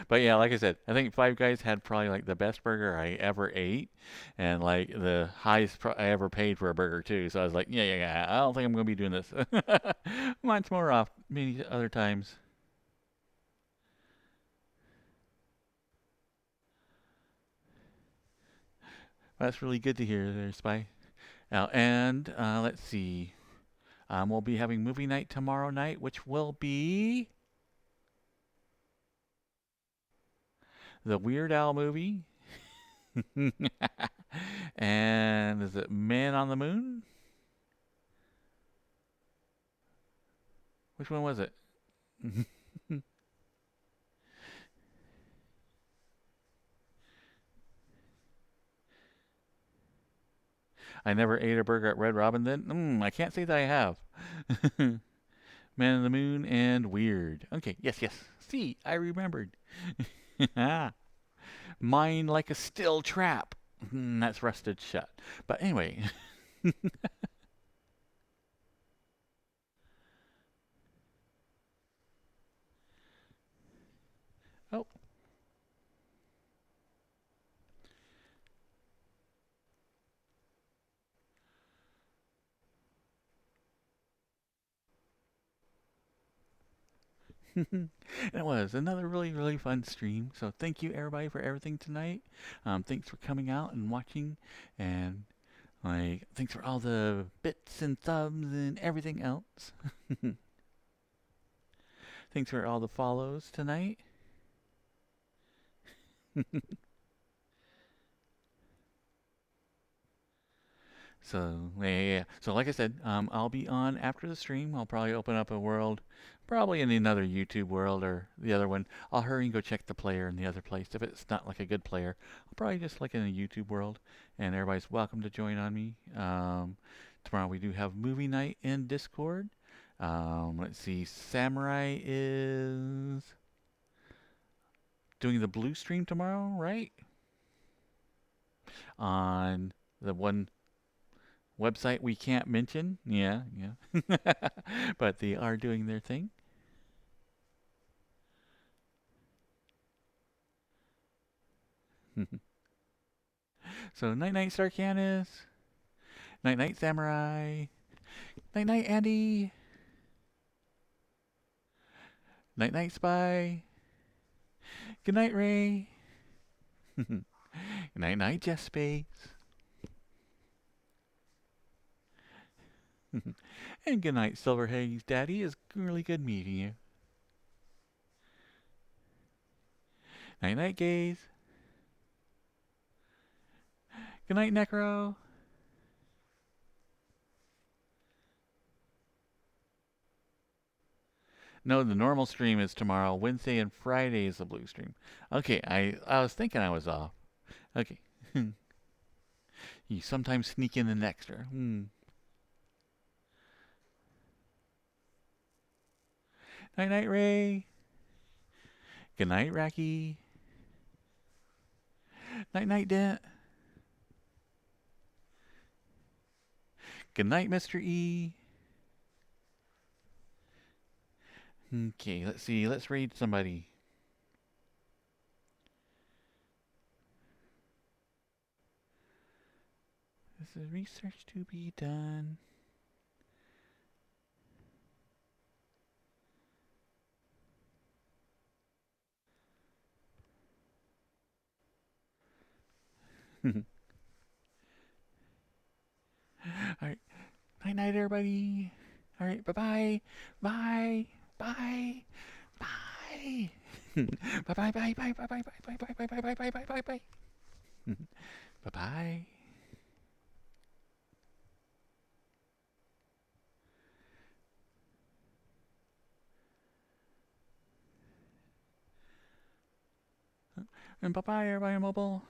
But yeah, like I said, I think Five Guys had probably like the best burger I ever ate, and like the highest I ever paid for a burger too. So I was like, yeah, yeah, yeah. I don't think I'm gonna be doing this much more off many other times. That's really good to hear there, Spy. Now, and let's see. We'll be having movie night tomorrow night, which will be the Weird Al movie. And is it Man on the Moon? Which one was it? I never ate a burger at Red Robin then. I can't say that I have. Man on the Moon and Weird. Okay, yes, yes. See, I remembered. Mine like a steel trap. That's rusted shut. But anyway. Oh, it was another really, really fun stream. So thank you everybody for everything tonight. Thanks for coming out and watching, and like thanks for all the bits and thumbs and everything else. Thanks for all the follows tonight. So yeah, yeah, yeah. So like I said, I'll be on after the stream. I'll probably open up a world, probably in another YouTube world or the other one. I'll hurry and go check the player in the other place. If it's not like a good player, I'll probably just like in a YouTube world. And everybody's welcome to join on me. Tomorrow we do have movie night in Discord. Let's see, Samurai is doing the blue stream tomorrow, right? On the one website we can't mention. Yeah, yeah. But they are doing their thing. So night night Starcanis, night night Samurai, night night Andy, night night Spy, good night Ray, night night Jeff Space, and good night Silver Haze Daddy. It's really good meeting you. Night night Gaze, good night Necro. No, the normal stream is tomorrow. Wednesday and Friday is the blue stream. Okay, I was thinking I was off. Okay. You sometimes sneak in an extra. Night night Ray. Good night Racky. Night night Dent. Good night Mr. E. Okay, let's see. Let's raid somebody. This is research to be done. Alright. Night night everybody. Alright, bye-bye. Bye. Bye. Bye. Bye bye bye bye bye bye bye bye bye bye bye bye bye bye bye. Bye bye. And bye bye everybody mobile.